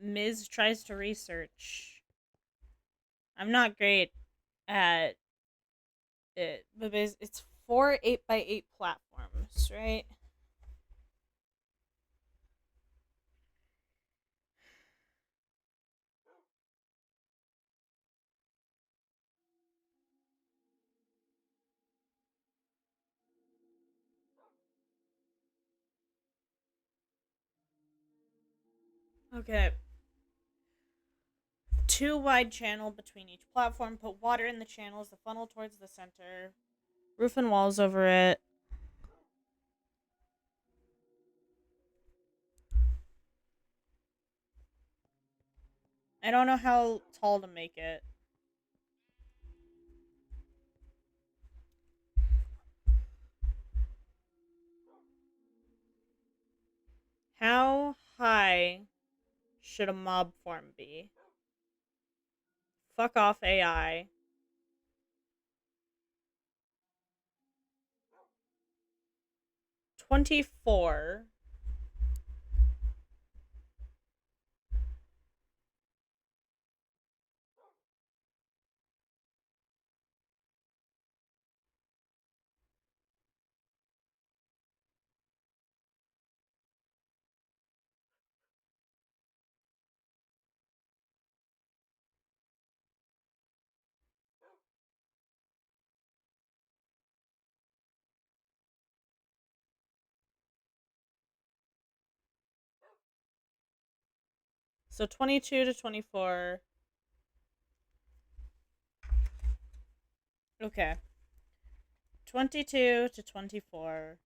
Ms. Tries to Research. I'm not great at it, but it's 4 8x8 platforms, right? Okay. 2 wide channel between each platform. Put water in the channels. The funnel towards the center. Roof and walls over it. I don't know how tall to make it. How high should a mob farm be? Fuck off AI. 24. So 22 to 24. Okay. 22 to 24.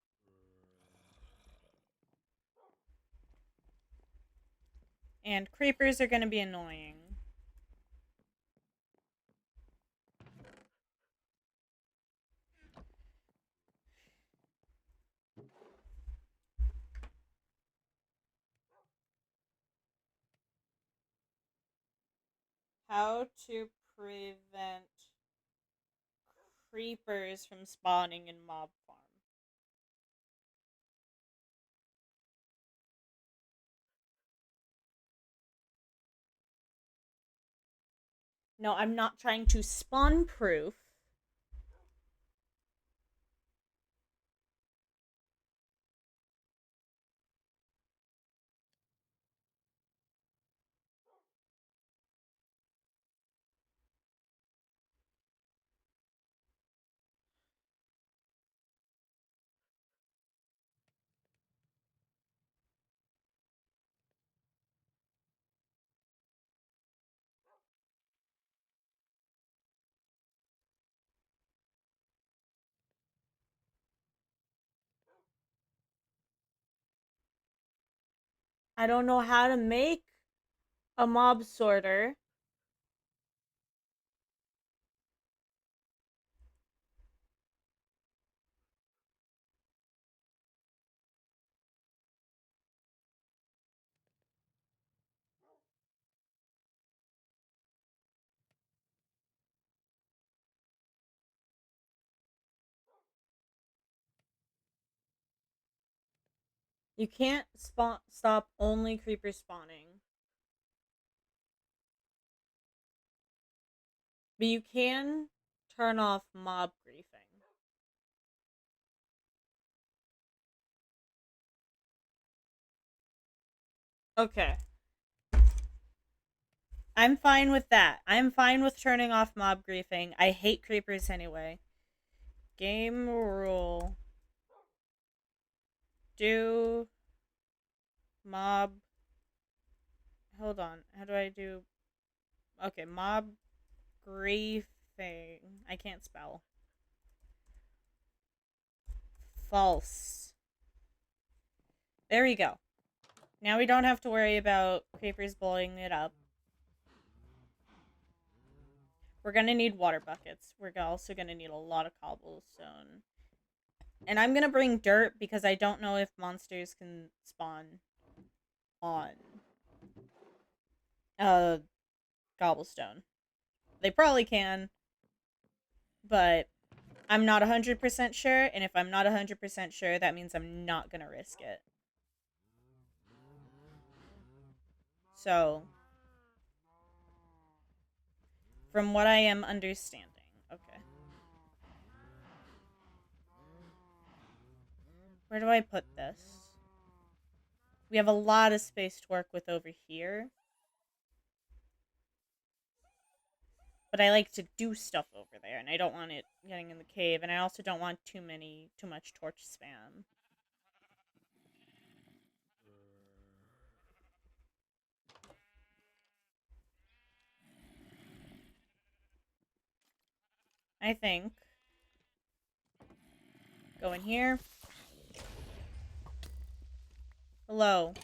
And creepers are going to be annoying. How to prevent creepers from spawning in Mob Farm. No, I'm not trying to spawn proof. I don't know how to make a mob sorter. You can't stop only creepers spawning. But you can turn off mob griefing. Okay. I'm fine with that. I'm fine with turning off mob griefing. I hate creepers anyway. Game rule. Do mob. Hold on. How do I do. Okay, mob griefing. I can't spell. False. There we go. Now we don't have to worry about creepers blowing it up. We're gonna need water buckets. We're also gonna need a lot of cobblestone. And I'm gonna bring dirt because I don't know if monsters can spawn on cobblestone. They probably can, but I'm not 100% sure, and if I'm not 100% sure, that means I'm not gonna risk it. So, from what I am understanding, okay. Where do I put this? We have a lot of space to work with over here. But I like to do stuff over there, and I don't want it getting in the cave, and I also don't want too much torch spam. I think go in here. Hello.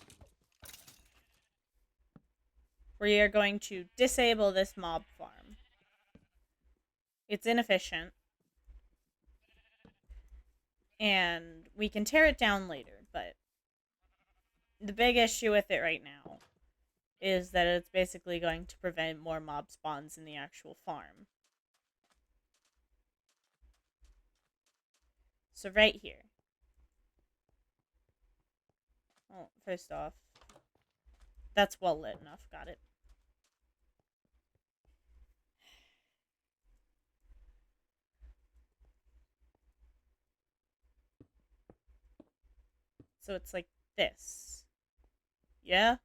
We are going to disable this mob farm. It's inefficient. And we can tear it down later, but the big issue with it right now is that it's basically going to prevent more mob spawns in the actual farm. So right here. Oh, first off, that's well lit enough. Got it. So it's like this. Yeah?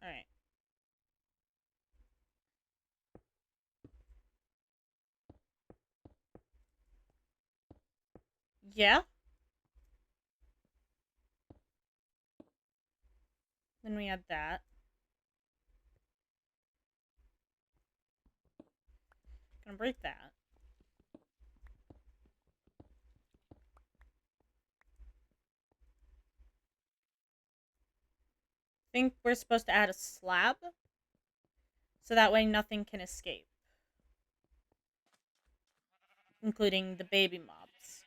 Alright. Yeah. Then we add that. Gonna break that. Think we're supposed to add a slab so that way nothing can escape, including the baby mobs.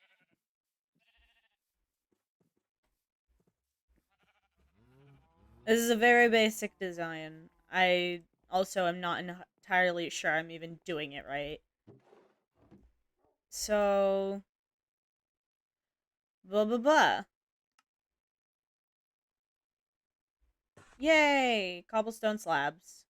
This is a very basic design. I also am not entirely sure I'm even doing it right. So, blah blah blah. Yay! Cobblestone slabs.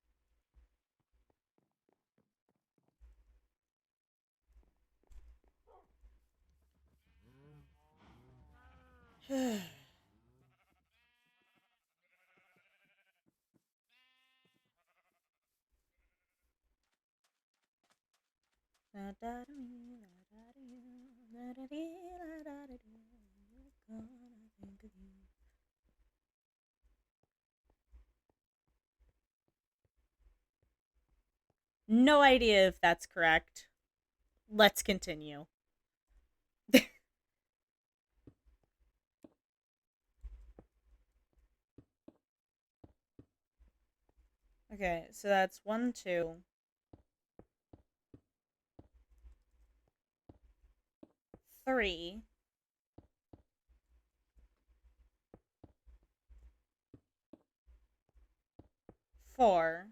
No idea if that's correct. Let's continue. Okay, so that's 1, 2, 3, 4,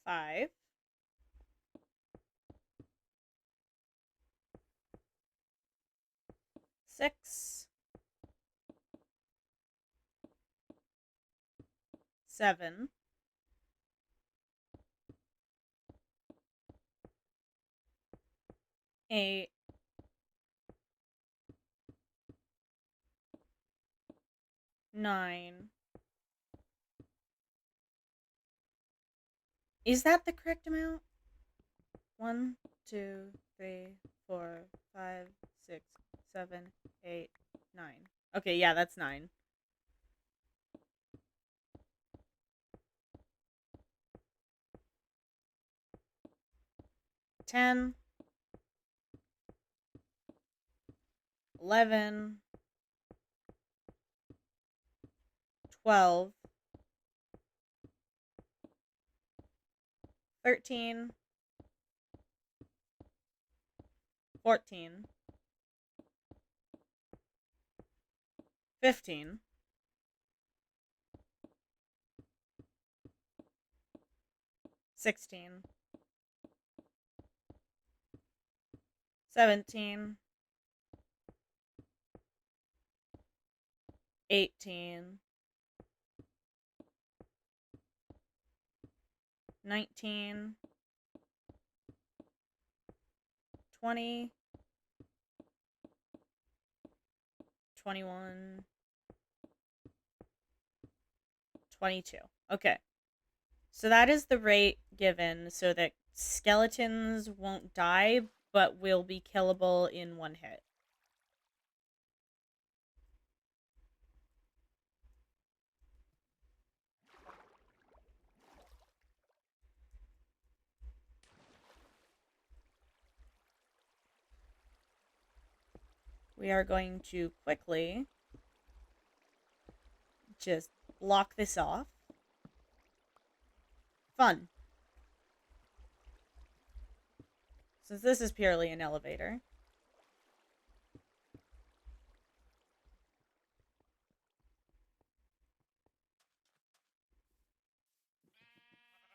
5, 6, 7, 8, 9. Is that the correct amount? 1, 2, 3, 4, 5, 6, 7, 8, 9. Okay, yeah, that's 9. 10, 11, 12, 13, 14, 15, 16, 17, 18, 19, 20, 21, 22. Okay. So that is the rate given so that skeletons won't die, but will be killable in one hit. We are going to quickly just block this off. Fun. Since this is purely an elevator.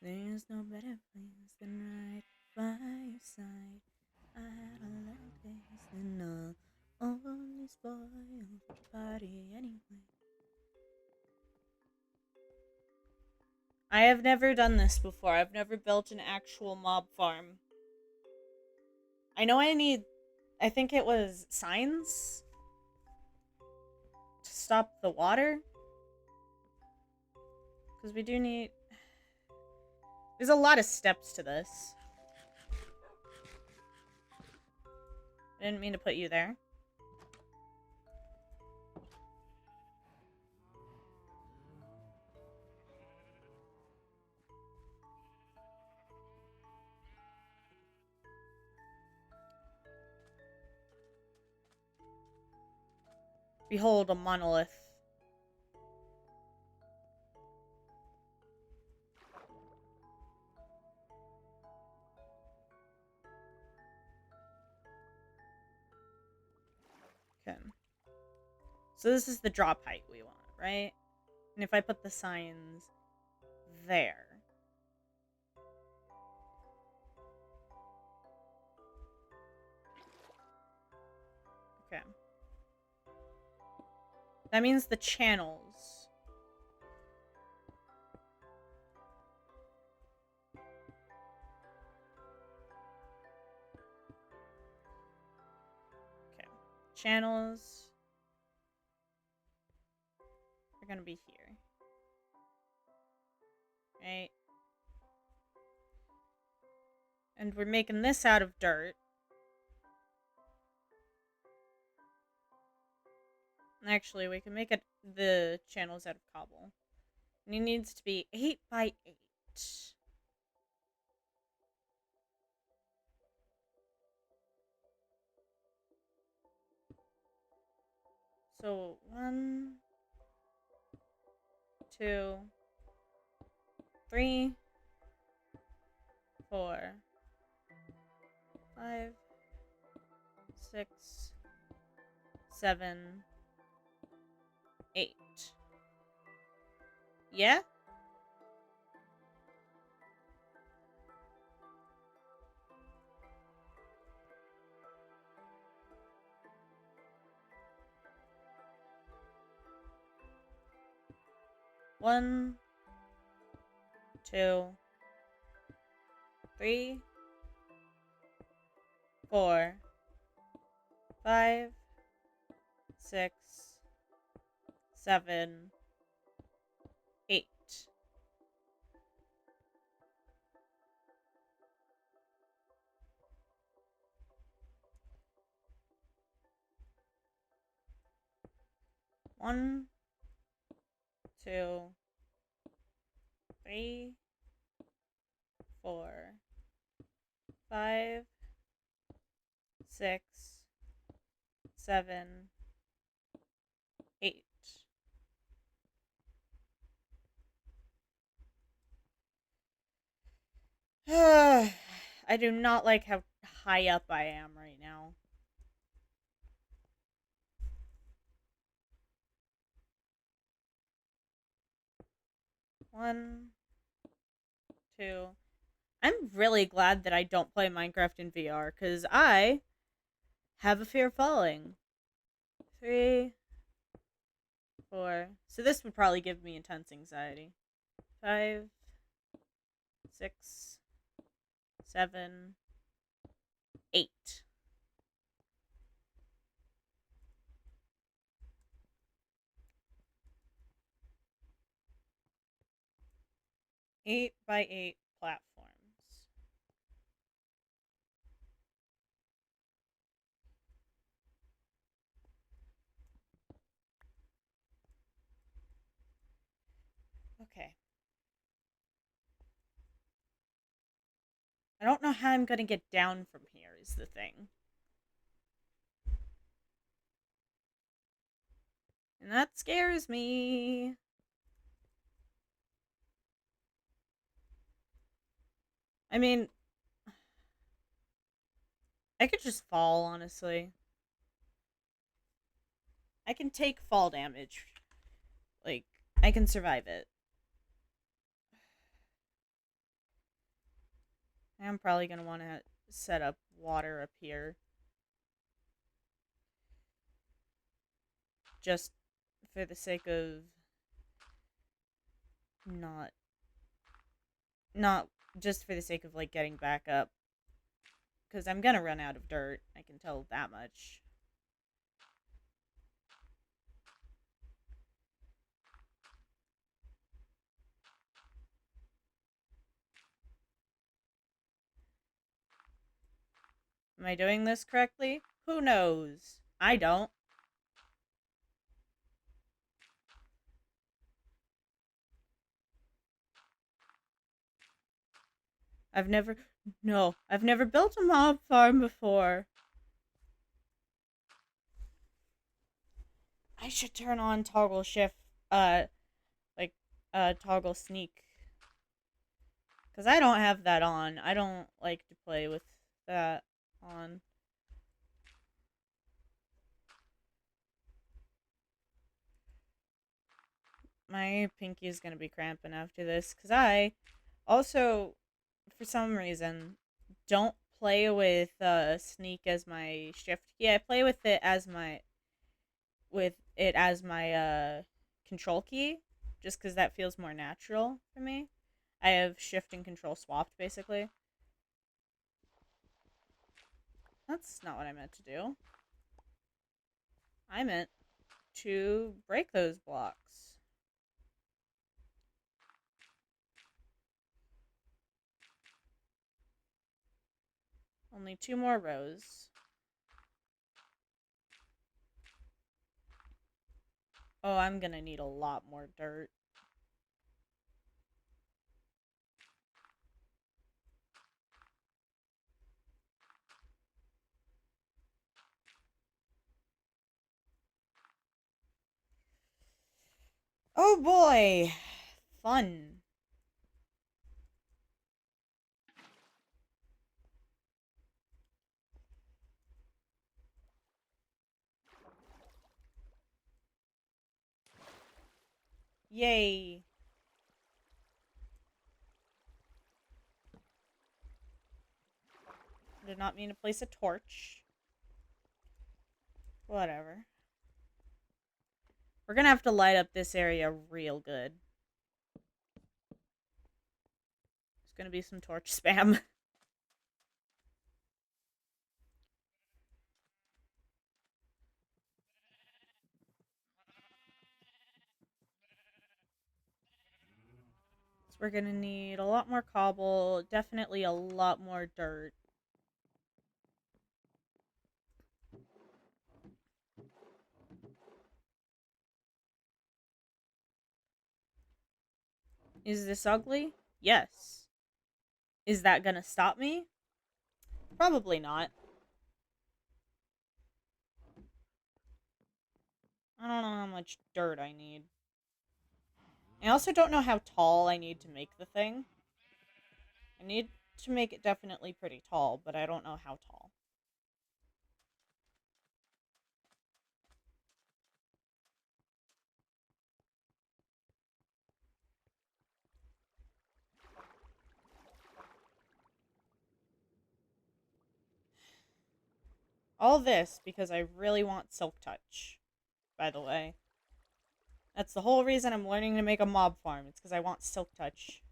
There's no better place than right by your side. I had a little taste and I'll only spoil the party anyway. I have never done this before. I've never built an actual mob farm. I know I think it was signs to stop the water. Because we do need... There's a lot of steps to this. Didn't mean to put you there. Behold a monolith. Okay. So this is the drop height we want, right? And if I put the signs there. Okay. That means the channels. Okay. Channels are gonna be here. Right? And we're making this out of dirt. Actually, we can make it the channels out of cobble. And it needs to be 8 by 8. So 1, 2, 3, 4, 5, 6, 7, 8. Yeah? One, 2, 3, 4, 5, 6, 7, 8. One, 2, 3, 4, 5, 6, 7, 8. I do not like how high up I am right now. One, 2. I'm really glad that I don't play Minecraft in VR, because I have a fear of falling. 3, 4. So this would probably give me intense anxiety. 5, 6, 7, 8. Eight by 8 platforms. Okay. I don't know how I'm gonna get down from here, is the thing. And that scares me. I mean, I could just fall, honestly. I can take fall damage. Like, I can survive it. I'm probably gonna want to set up water up here. Just for the sake of not just for the sake of like getting back up, because I'm gonna run out of dirt. I can tell that much. Am I doing this correctly? Who knows? I don't. I've never... No, I've never built a mob farm before. I should turn on toggle shift, like, toggle sneak. Because I don't have that on. I don't like to play with that on. My pinky is going to be cramping after this. Because I also, for some reason, don't play with sneak as my shift key. I play with it as my control key, just because that feels more natural for me. I have shift and control swapped basically. That's not what I meant to do. I meant to break those blocks. Only 2 more rows. Oh, I'm gonna need a lot more dirt. Oh boy! Fun. Yay. I did not mean to place a torch. Whatever. We're gonna have to light up this area real good. There's gonna be some torch spam. So we're gonna need a lot more cobble, definitely a lot more dirt. Is this ugly? Yes. Is that gonna stop me? Probably not. I don't know how much dirt I need. I also don't know how tall I need to make the thing. I need to make it definitely pretty tall, but I don't know how tall. All this because I really want Silk Touch, by the way. That's the whole reason I'm learning to make a mob farm. It's because I want Silk Touch.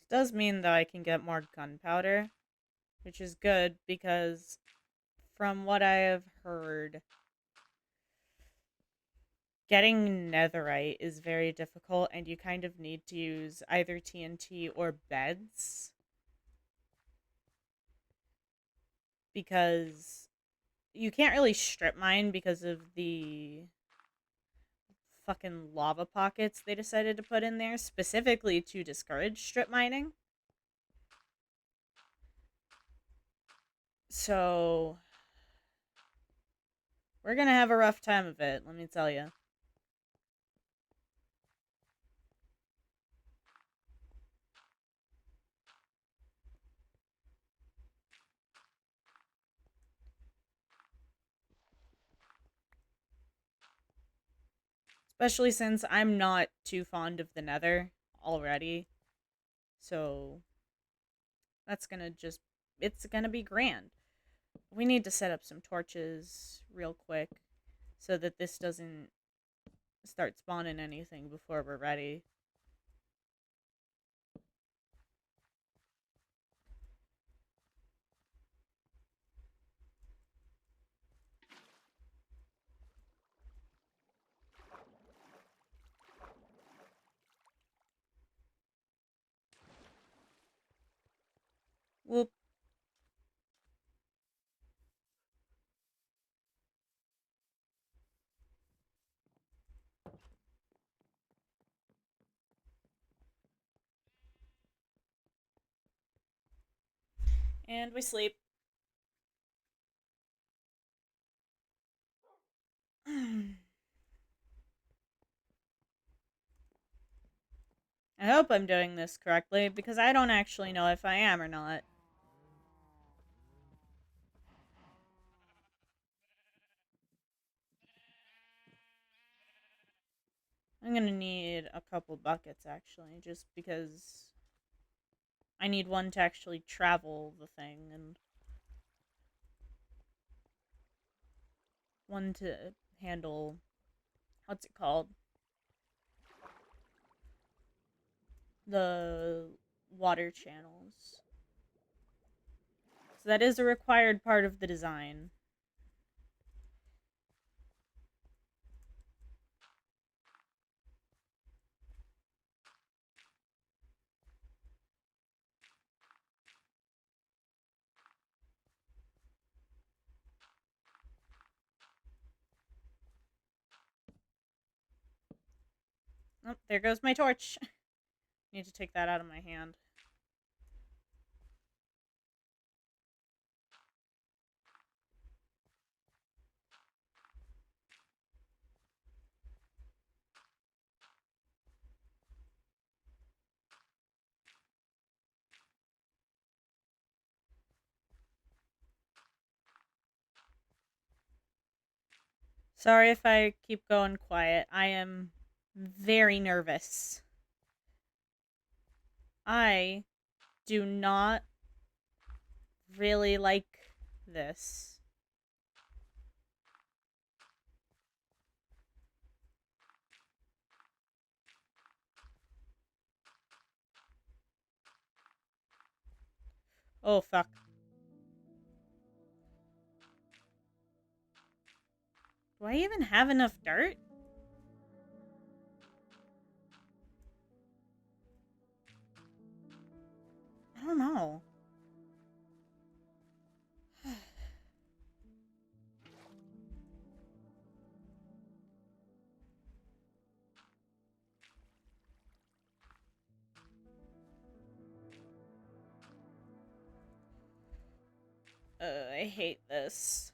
This does mean that I can get more gunpowder, which is good because from what I have heard, getting netherite is very difficult and you kind of need to use either TNT or beds because you can't really strip mine because of the fucking lava pockets they decided to put in there specifically to discourage strip mining. So we're gonna have a rough time of it, let me tell you. Especially since I'm not too fond of the nether already. So that's gonna just it's gonna be grand. We need to set up some torches real quick so that this doesn't start spawning anything before we're ready. Whoop. And we sleep. I hope I'm doing this correctly, because I don't actually know if I am or not. I'm gonna need a couple buckets, actually, just because I need one to actually travel the thing, and one to handle, what's it called? The water channels. So that is a required part of the design. Oh, there goes my torch. Need to take that out of my hand. Sorry if I keep going quiet. I am very nervous. I do not really like this. Oh, fuck. Do I even have enough dirt? I don't know. I hate this.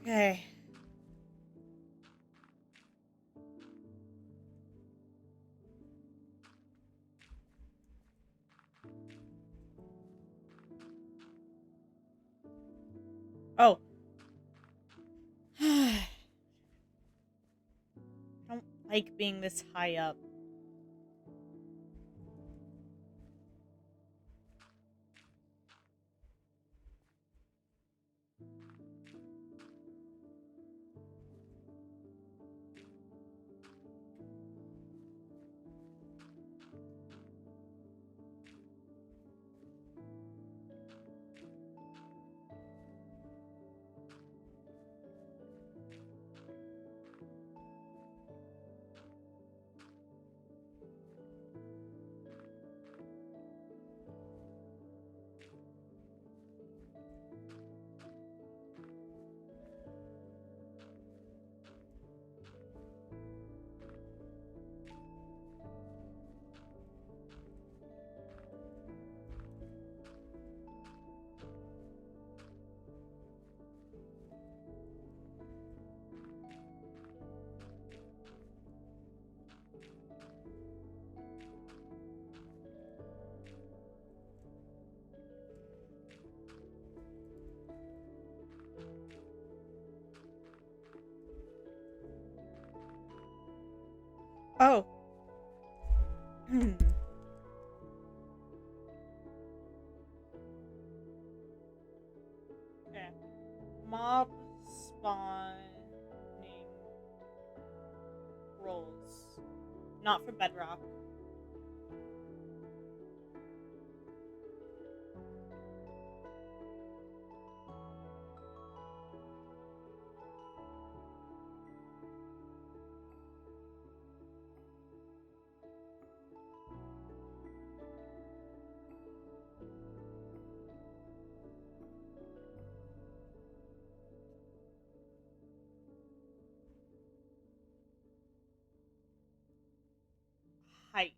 Okay. Oh. I don't like being this high up. Oh. Okay. Mob spawning rolls. Not for bedrock. Height.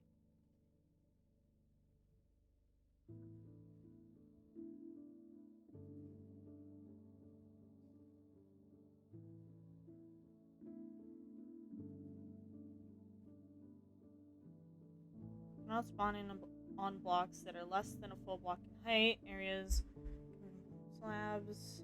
Not spawning on blocks that are less than a full block in height. Areas. Slabs.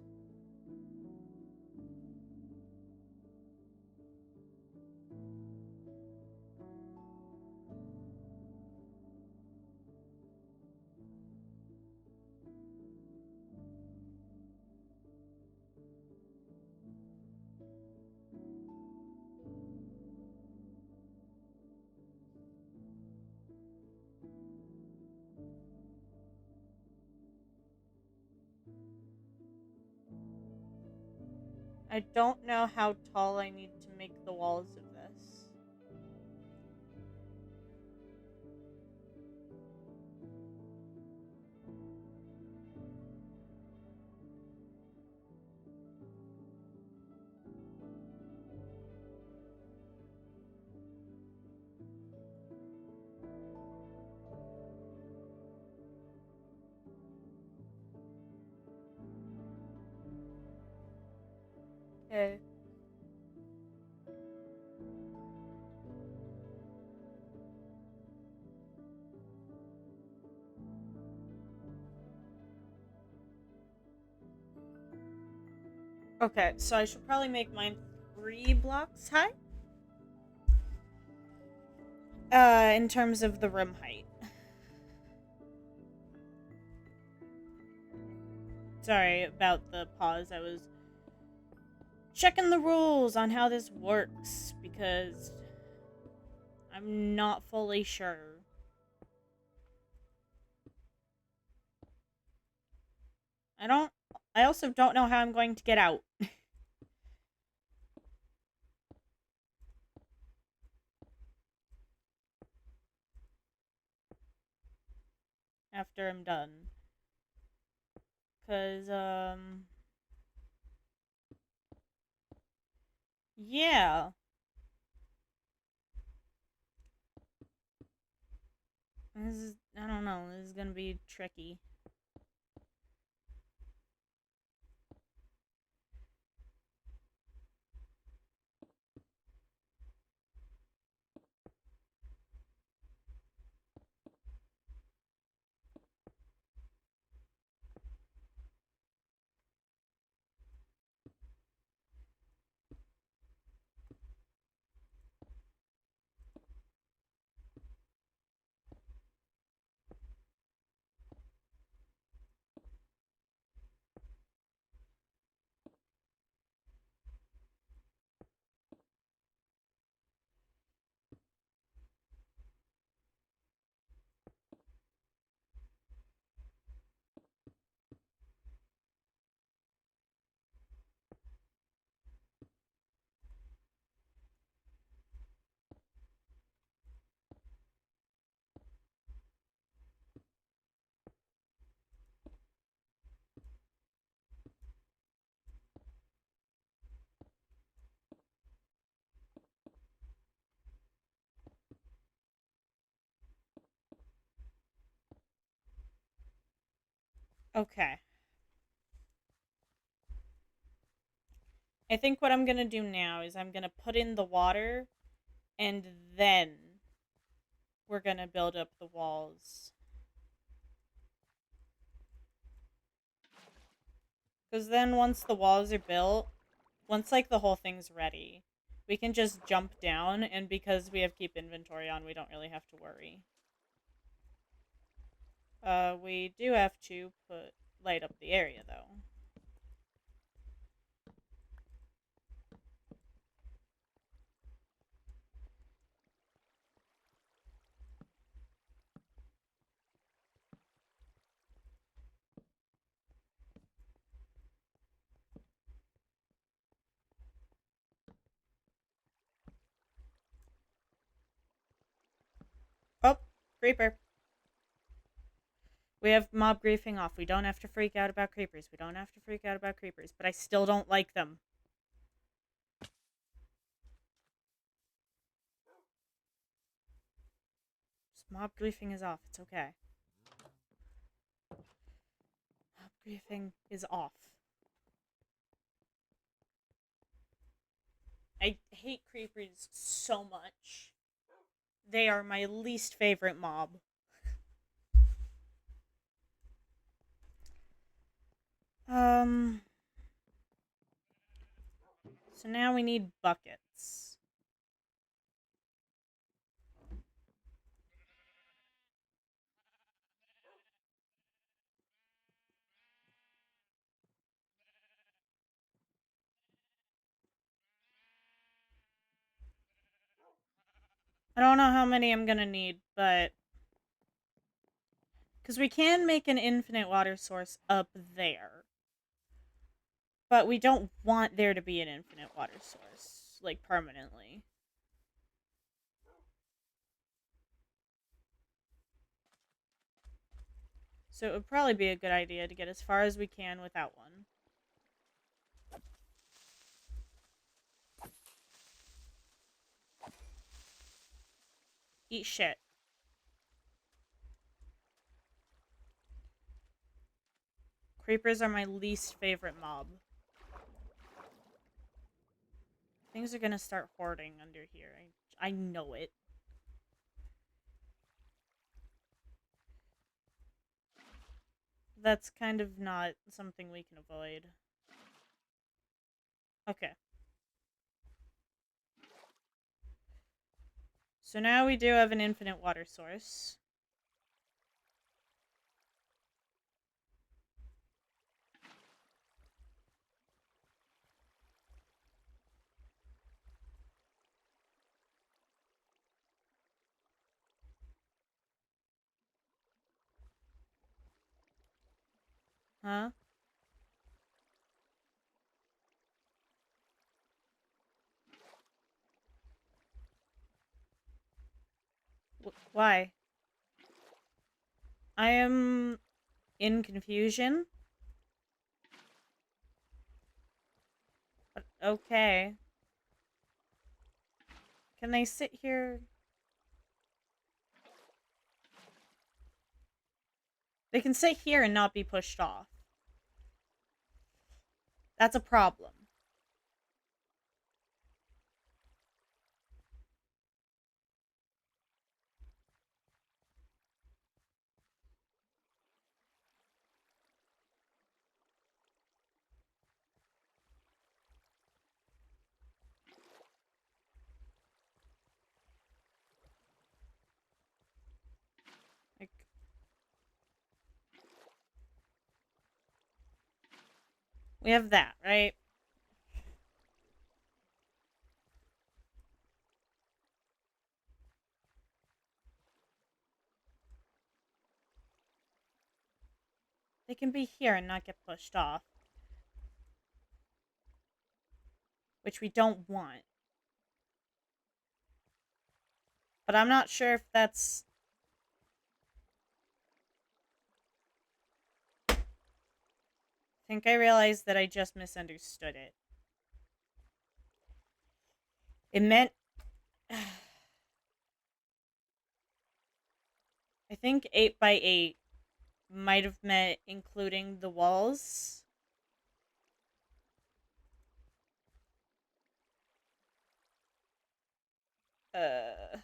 I don't know how tall I need to make the walls of this. Okay. Okay, so I should probably make mine 3 blocks high. In terms of the room height. Sorry about the pause. I was checking the rules on how this works because I'm not fully sure. I also don't know how I'm going to get out. After I'm done. Cause, yeah. I don't know, this is gonna be tricky. Okay. I think what I'm gonna do now is I'm gonna put in the water and then we're gonna build up the walls. Because then once the walls are built, once like the whole thing's ready, We can just jump down, and because we have keep inventory on, we don't really have to worry. We do have to light up the area, though. Oh, creeper. We have mob griefing off. We don't have to freak out about creepers. We don't have to freak out about creepers, but I still don't like them. Just mob griefing is off. It's okay. Mob griefing is off. I hate creepers so much. They are my least favorite mob. So now we need buckets. I don't know how many I'm gonna need, but... because we can make an infinite water source up there. But we don't want there to be an infinite water source, like, permanently. So it would probably be a good idea to get as far as we can without one. Eat shit. Creepers are my least favorite mob. Things are gonna start hoarding under here. I know it. That's kind of not something we can avoid. Okay. So now we do have an infinite water source. Huh? Why? I am in confusion. But okay. Can they sit here? They can sit here and not be pushed off. That's a problem. Like, we have that, right? They can be here and not get pushed off. Which we don't want. But I'm not sure if that's... I think I realized that I just misunderstood it. It meant... I think 8 by 8 might have meant including the walls. Uh...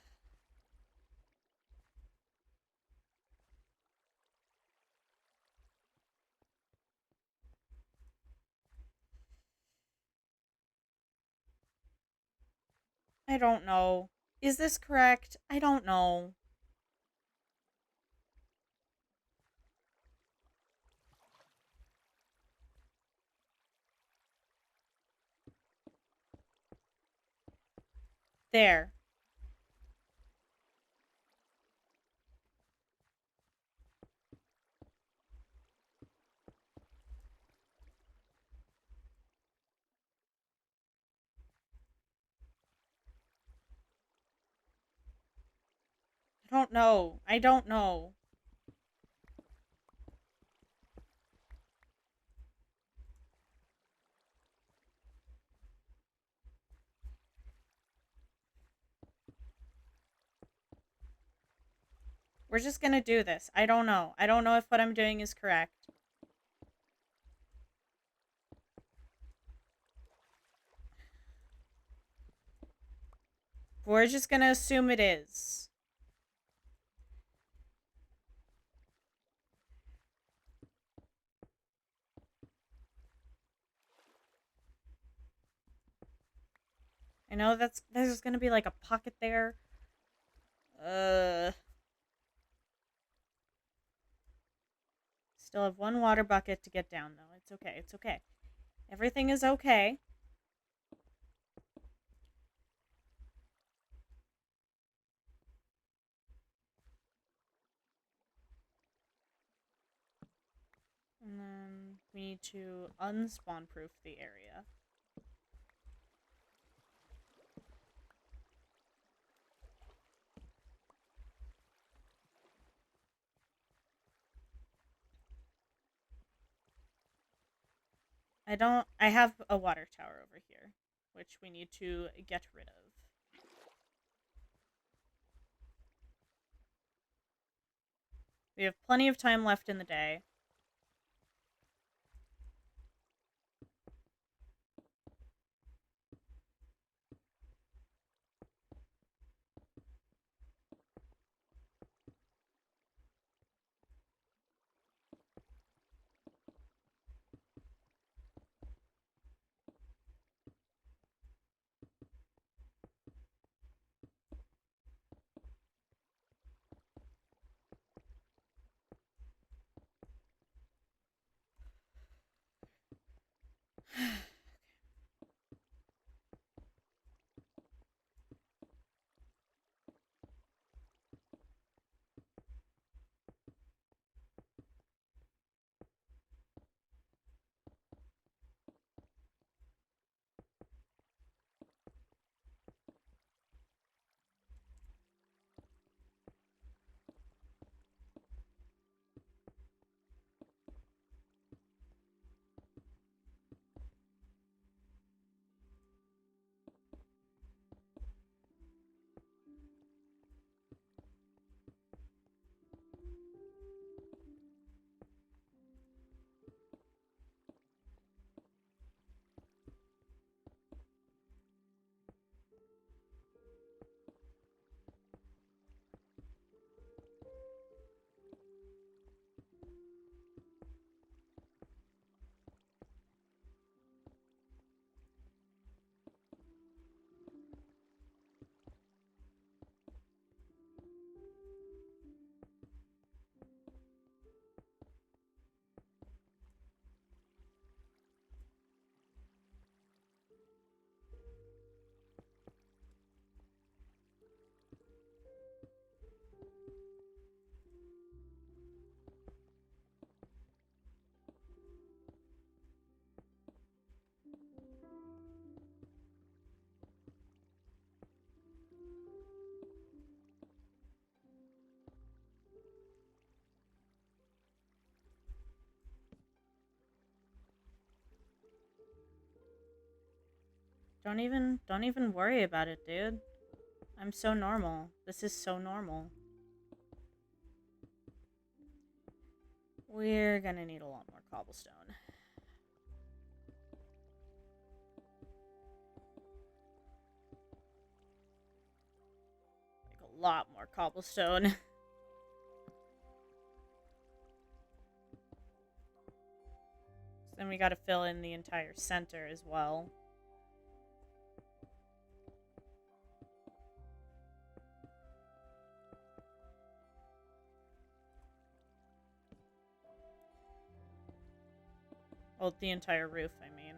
I don't know. Is this correct? I don't know. There. I don't know. I don't know. We're just gonna do this. I don't know. I don't know if what I'm doing is correct. We're just gonna assume it is. I know there's gonna be like a pocket there. Still have one water bucket to get down though. It's okay. It's okay. Everything is okay. And then we need to unspawn proof the area. I have a water tower over here, which we need to get rid of. We have plenty of time left in the day. Don't even worry about it, dude. I'm so normal. This is so normal. We're gonna need a lot more cobblestone. Like a lot more cobblestone. So then we gotta fill in the entire center as well. Well, the entire roof, I mean.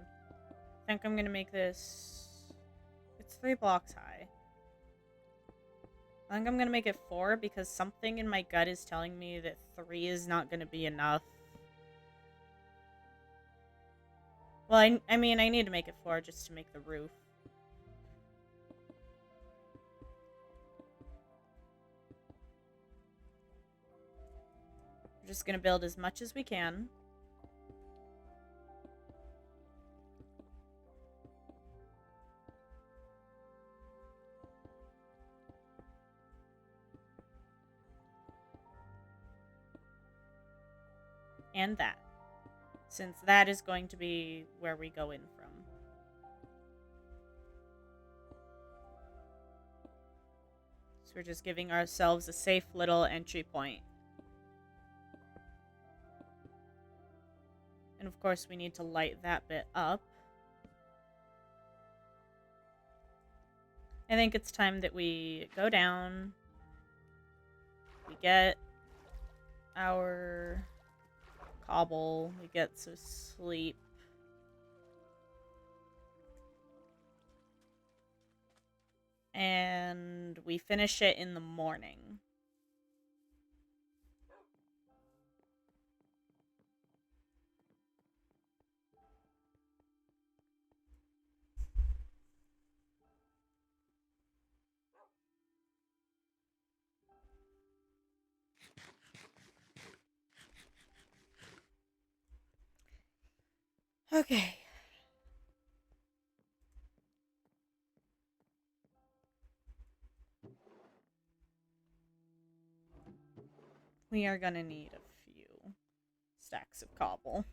I think I'm gonna make this... It's 3 blocks high. I think I'm gonna make it 4 because something in my gut is telling me that 3 is not gonna be enough. Well, I mean, I need to make it 4 just to make the roof. We're just gonna build as much as we can. And that. Since that is going to be where we go in from. So we're just giving ourselves a safe little entry point. And of course we need to light that bit up. I think it's time that we go down. We get our cobble. We get some sleep. And we finish it in the morning. Okay. We are gonna need a few stacks of cobble.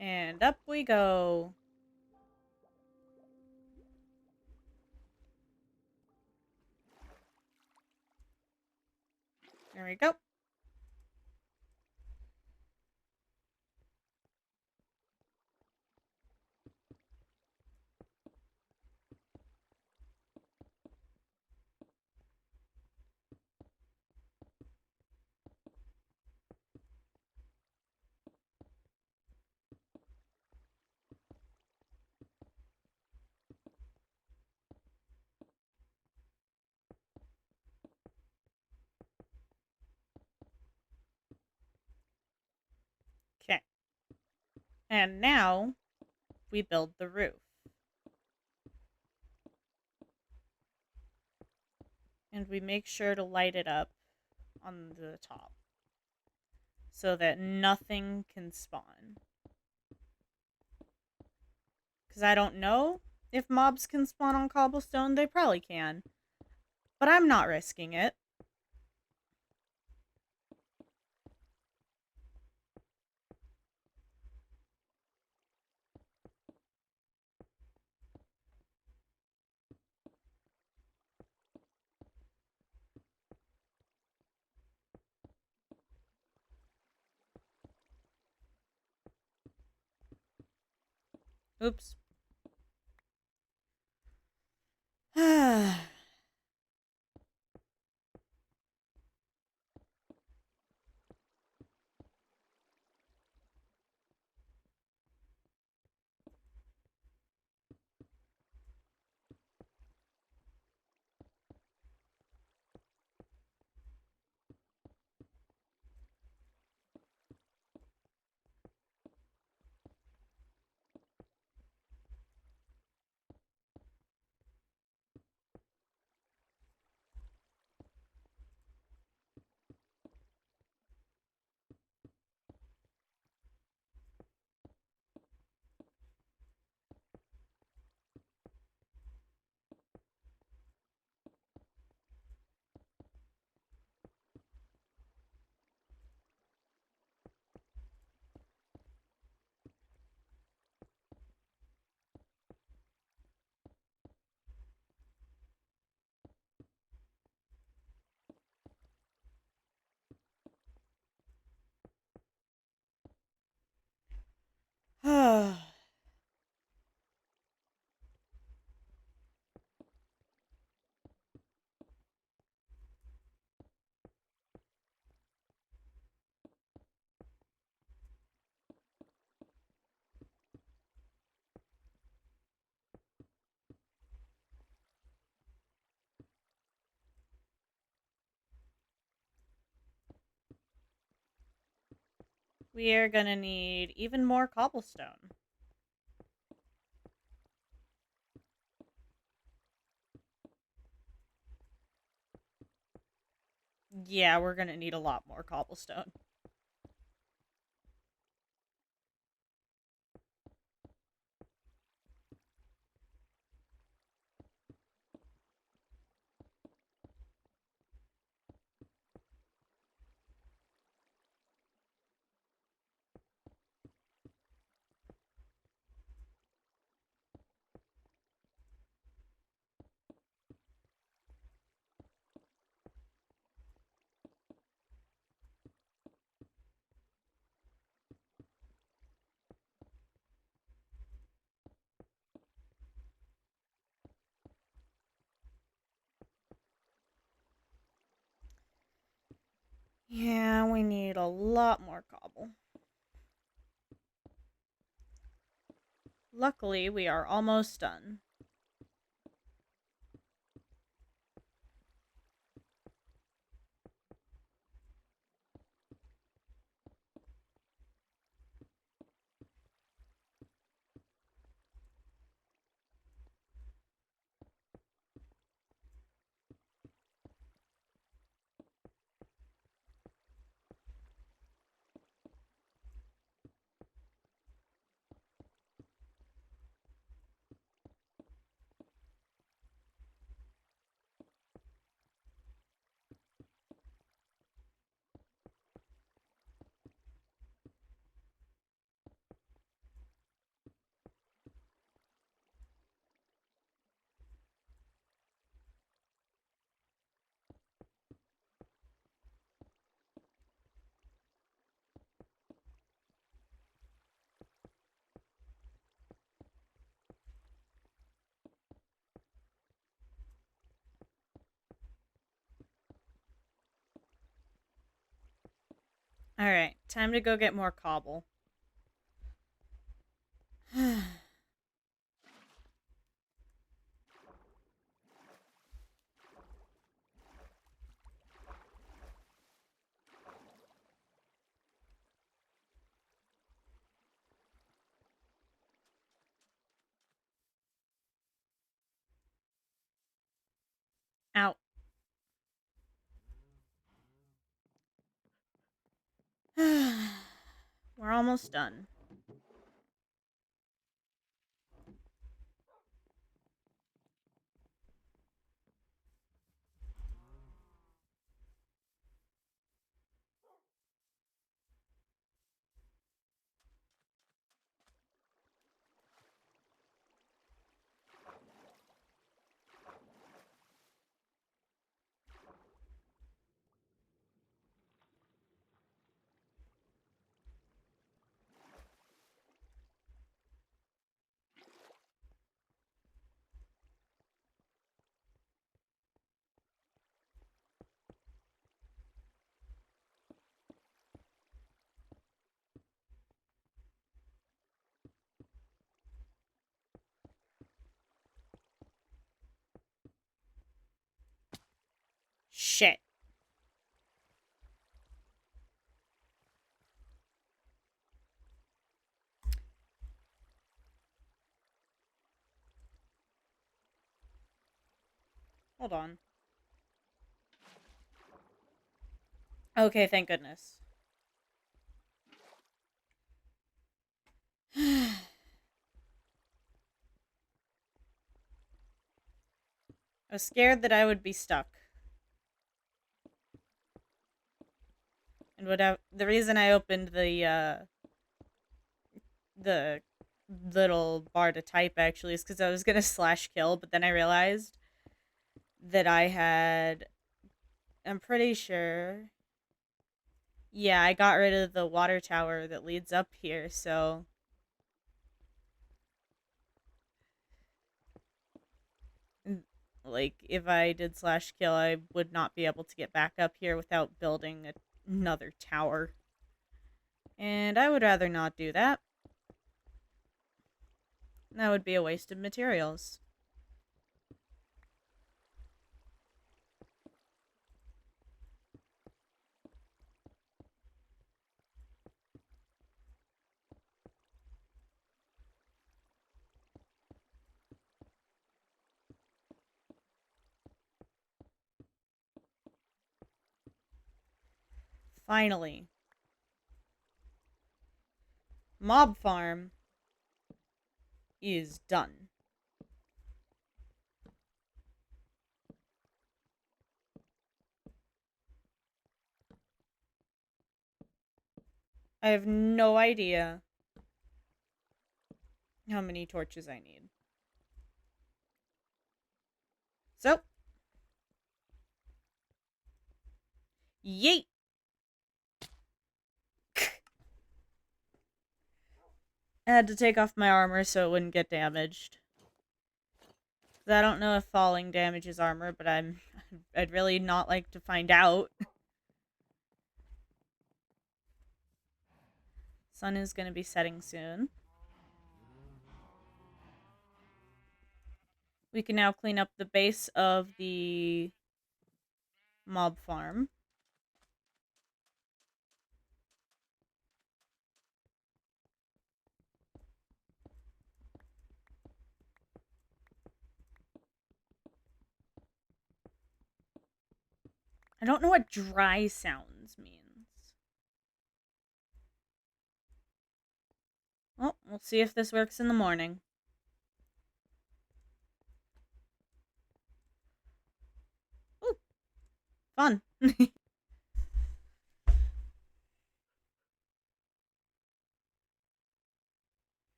And up we go. There we go. Okay. And now we build the roof. And we make sure to light it up on the top so that nothing can spawn. Because I don't know if mobs can spawn on cobblestone. They probably can. But I'm not risking it. Oops. We are gonna need even more cobblestone. Yeah, we're gonna need a lot more cobblestone. Yeah, we need a lot more cobble. Luckily, we are almost done. Alright, time to go get more cobble. Out. We're almost done. Shit. Hold on. Okay, thank goodness. I was scared that I would be stuck. And would have the reason I opened the little bar to type actually is because I was gonna slash kill, but then I realized that I had, I'm pretty sure, yeah, I got rid of the water tower that leads up here, so like if I did slash kill, I would not be able to get back up here without building another tower. And I would rather not do that. That would be a waste of materials. Finally. Mob farm is done. I have no idea how many torches I need. So, yeet! I had to take off my armor so it wouldn't get damaged. I don't know if falling damages armor, but I'd really not like to find out. Sun is going to be setting soon. We can now clean up the base of the mob farm. I don't know what dry sounds means. Well, we'll see if this works in the morning. Ooh, fun.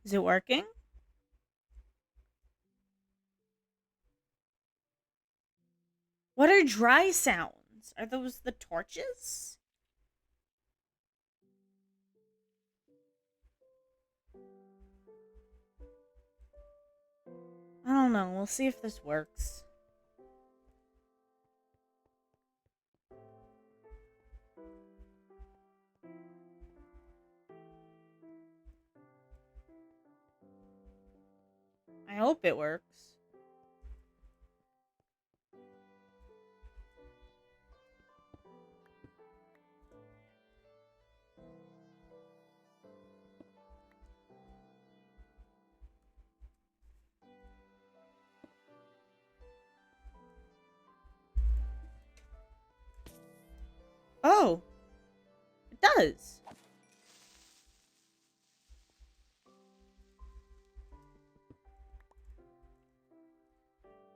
Is it working? What are dry sounds? Are those the torches? I don't know. We'll see if this works. I hope it works. Oh, it does.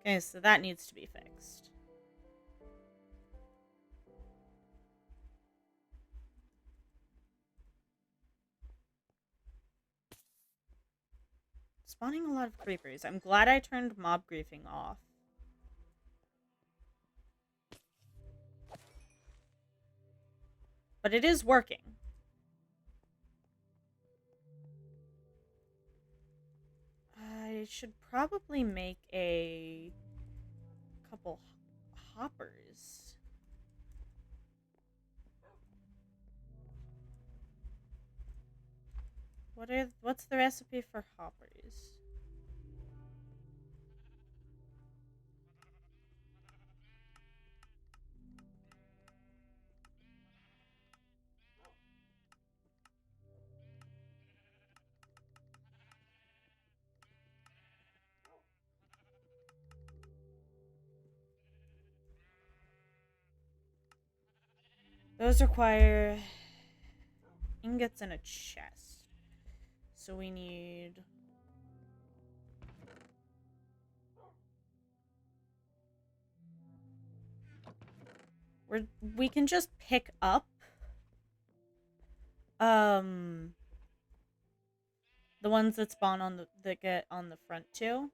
Okay, so that needs to be fixed. Spawning a lot of creepers. I'm glad I turned mob griefing off. But it is working. I should probably make a couple hoppers. What's the recipe for hoppers? Those require ingots and a chest. So we need... we can just pick up the ones that spawn on that get on the front too.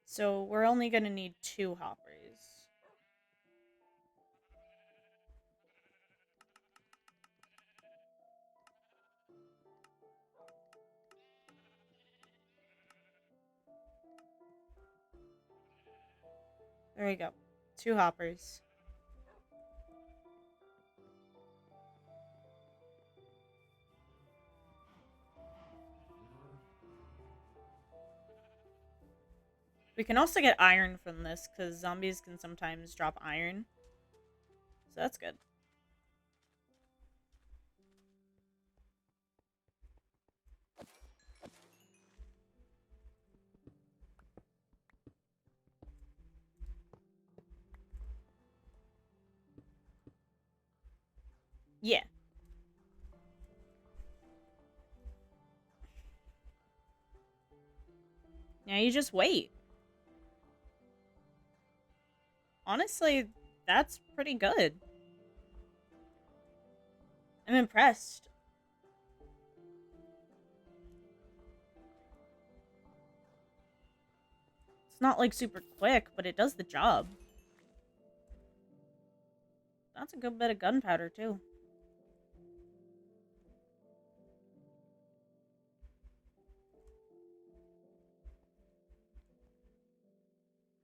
So we're only gonna need 2 hoppers. There we go. 2 hoppers. We can also get iron from this, because zombies can sometimes drop iron. So that's good. Yeah. Now you just wait. Honestly, that's pretty good. I'm impressed. It's not like super quick, but it does the job. That's a good bit of gunpowder, too.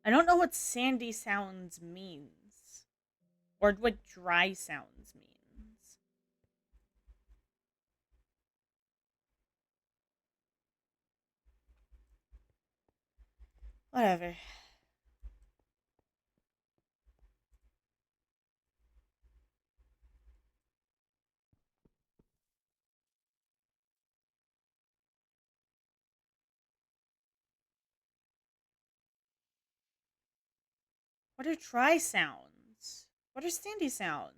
I don't know what sandy sounds means. Or what dry sounds means. Whatever. What are dry sounds? What are sandy sounds?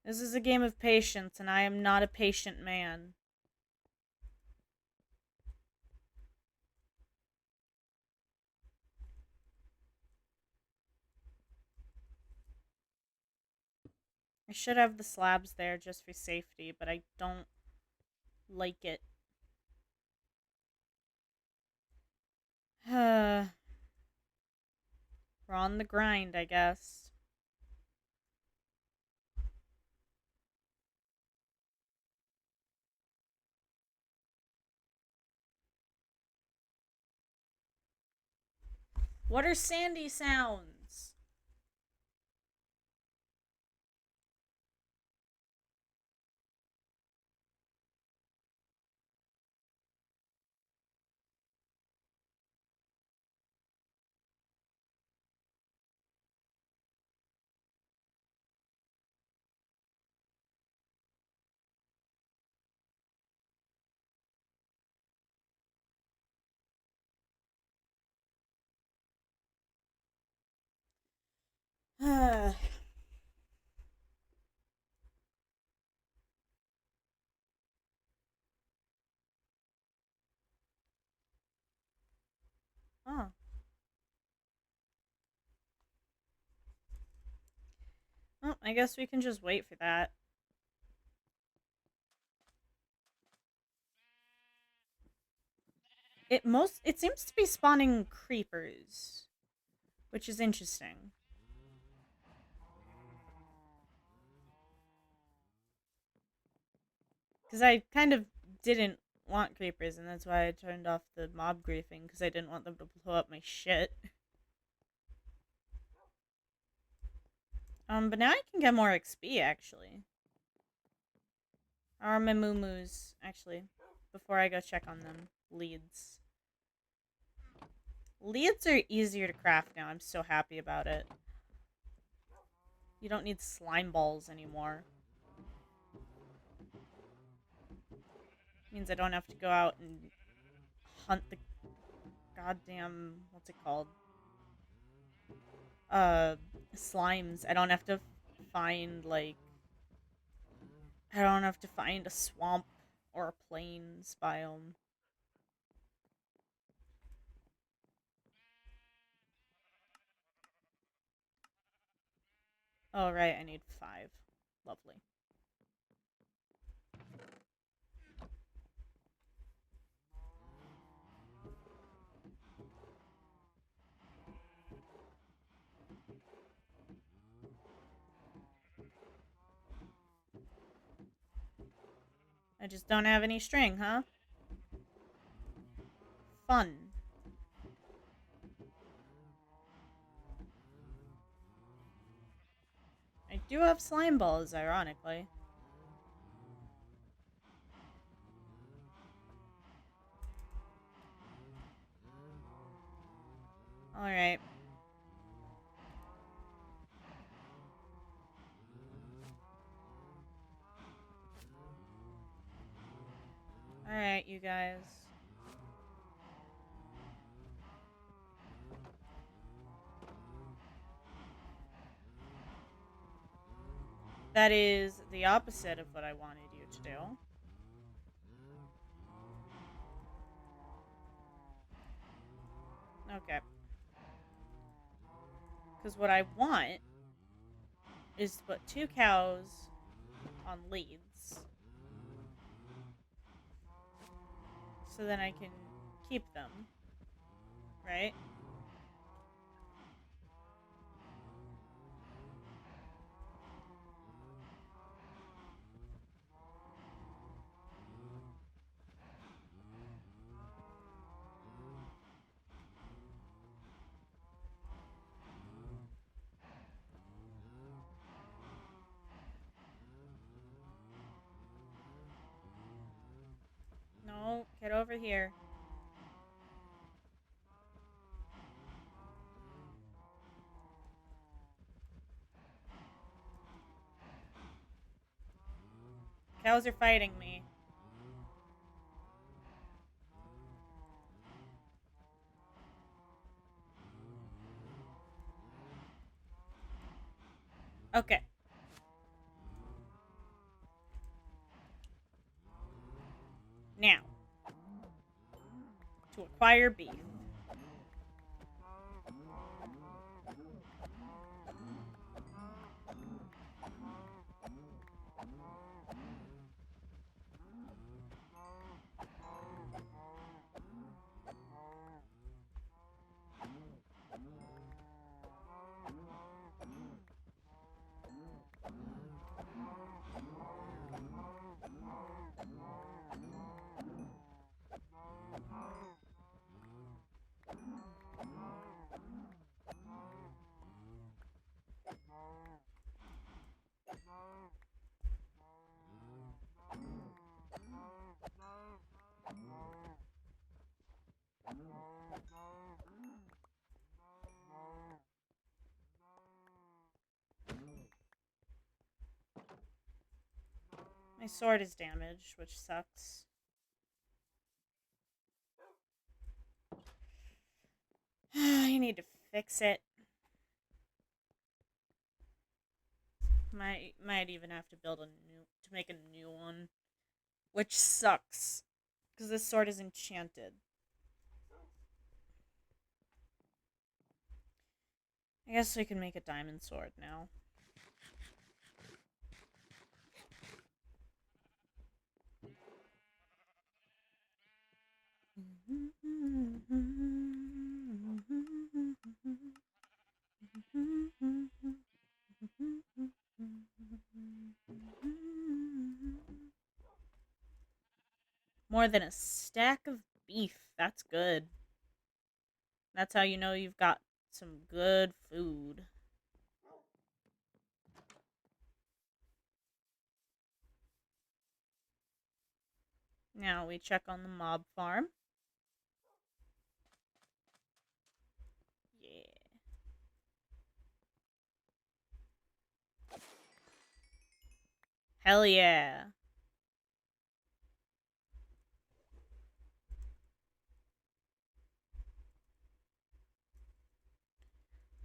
This is a game of patience, and I am not a patient man. I should have the slabs there just for safety, but I don't like it. We're on the grind, I guess. What are sandy sounds? Huh. Well, I guess we can just wait for that. It seems to be spawning creepers, which is interesting. Because I kind of didn't want creepers, and that's why I turned off the mob griefing, because I didn't want them to blow up my shit. But now I can get more XP, actually. How are my moo-moos, actually? Before I go check on them. Leads. Leads are easier to craft now. I'm so happy about it. You don't need slime balls anymore. Means I don't have to go out and hunt the goddamn, what's it called? Slimes. I don't have to find, like, I don't have to find a swamp or a plains biome. Oh, right, I need 5. Lovely. I just don't have any string, huh? Fun. I do have slime balls, ironically. Alright. Alright, you guys. That is the opposite of what I wanted you to do. Okay. Because what I want is to put 2 cows on leads. So then I can keep them. Right? No, get over here. Cows are fighting me. Okay. Now, to acquire beef. My sword is damaged, which sucks. I need to fix it. Might even have to make a new one, which sucks because this sword is enchanted. I guess we can make a diamond sword now. More than a stack of beef. That's good. That's how you know you've got some good food. Now we check on the mob farm. Yeah. Hell yeah.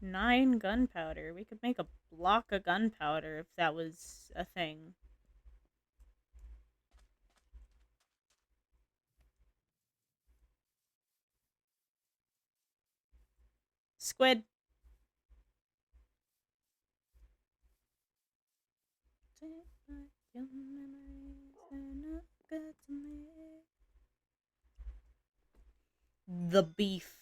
Nine gunpowder. We could make a block of gunpowder if that was a thing. Squid. The beef.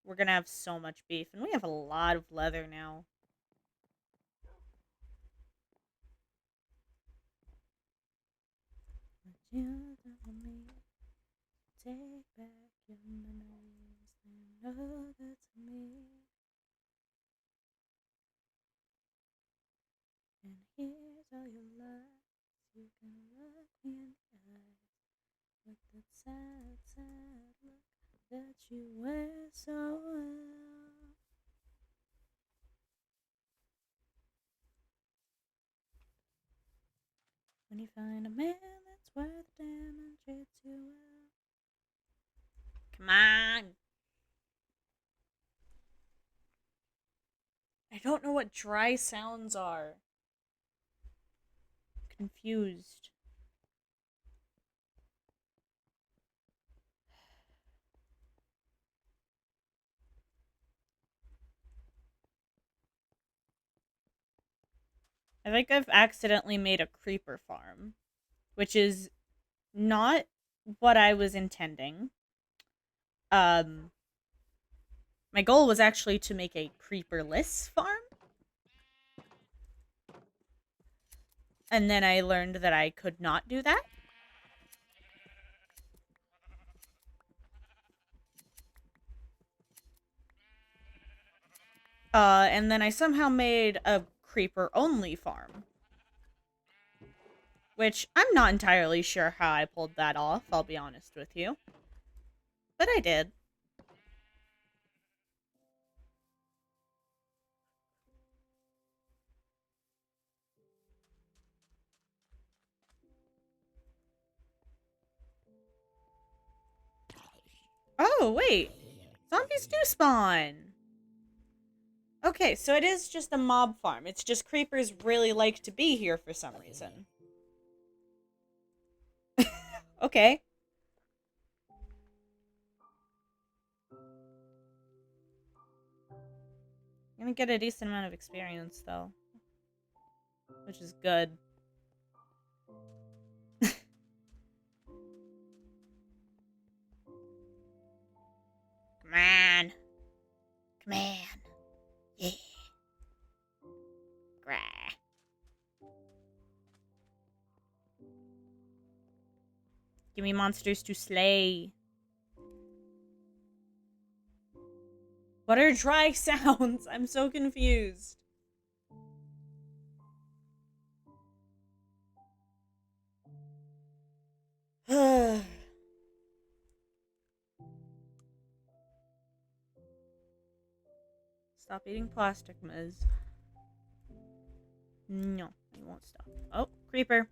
We're gonna have so much beef, and we have a lot of leather now. Take back your memories and know that's me. And here's all your lies. You can look me in the eyes with that sad, sad look that you wear so well. When you find a man that's worth damn treats you well. Come on. I don't know what dry sounds are. Confused. I think I've accidentally made a creeper farm, which is not what I was intending. My goal was actually to make a creeperless farm. And then I learned that I could not do that. And then I somehow made a creeper-only farm. Which, I'm not entirely sure how I pulled that off, I'll be honest with you. But I did. Oh, wait. Zombies do spawn. Okay, so it is just a mob farm. It's just creepers really like to be here for some reason. Okay. I'm gonna get a decent amount of experience, though. Which is good. Come on. Come on. Yeah. Grah. Give me monsters to slay. What are dry sounds? I'm so confused. Stop eating plastic, Miz. No, I won't stop. Oh, creeper.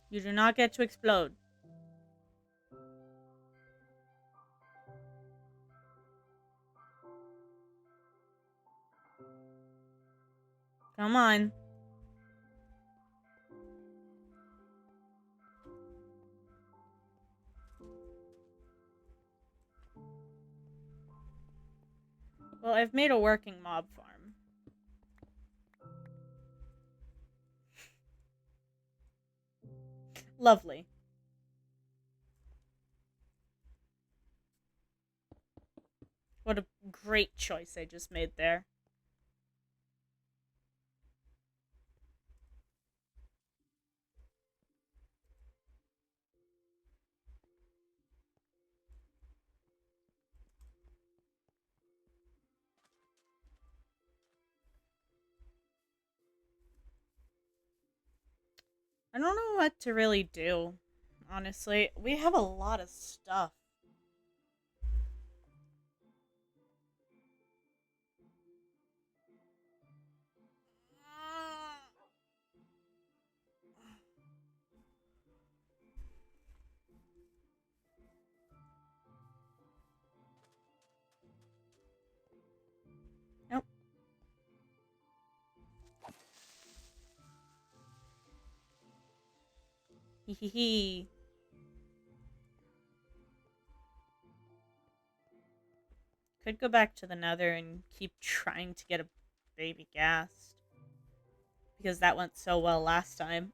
You do not get to explode. Come on. Well, I've made a working mob farm. Lovely. What a great choice I just made there. I don't know what to really do, honestly. We have a lot of stuff. Nope. Hee hee hee. Could go back to the Nether and keep trying to get a baby ghast. Because that went so well last time.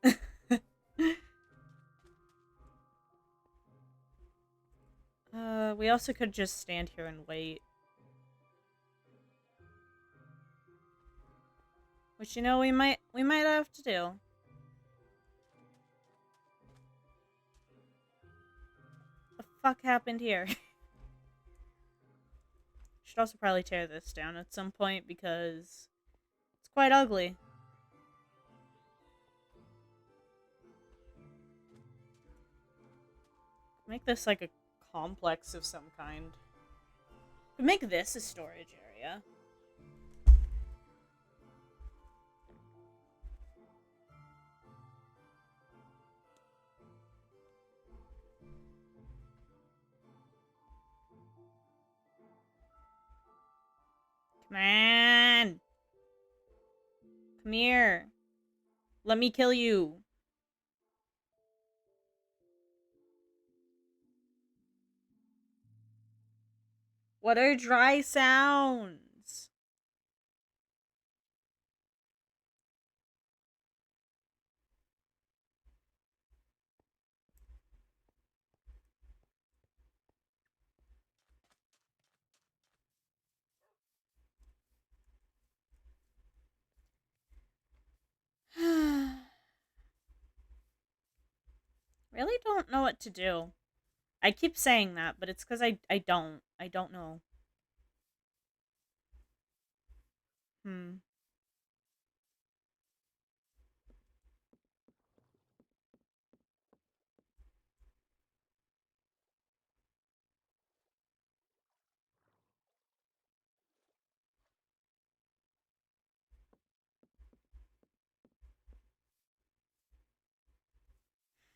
We also could just stand here and wait. Which, you know, we might have to do. What the fuck happened here? Should also probably tear this down at some point because it's quite ugly. Make this like a complex of some kind. Could make this a storage area. Come on. Come here. Let me kill you. What are dry sounds? Really don't know what to do. I keep saying that, but it's because I don't. I don't know. Hmm.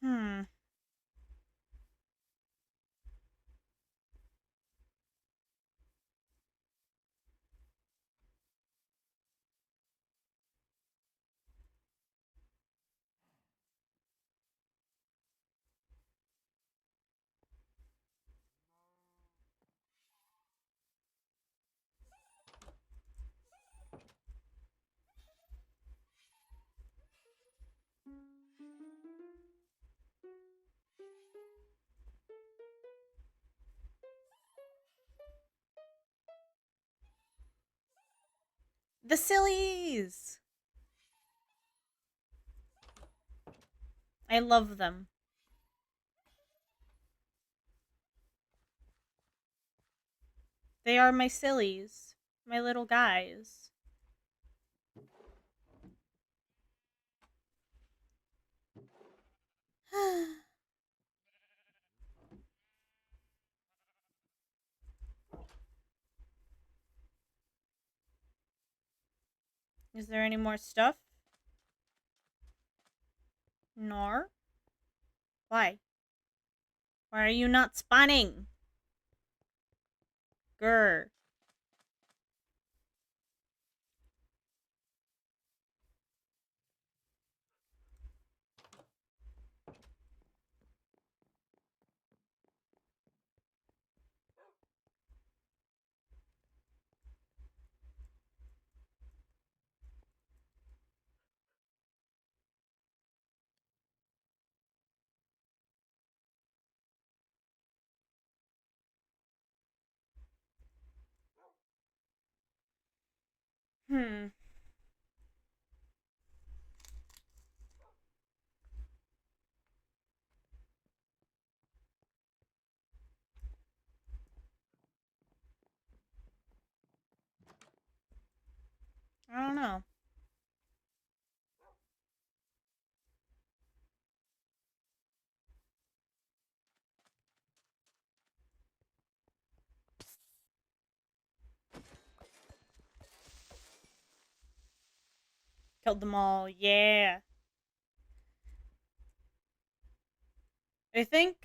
Hmm. The sillies! I love them. They are my sillies. My little guys. Is there any more stuff? Nor? Why? Why are you not spawning? Grr. Hmm. I don't know. Killed them all. Yeah. I think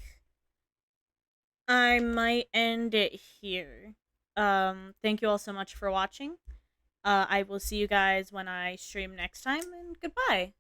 I might end it here. Thank you all so much for watching. I will see you guys when I stream next time, and goodbye.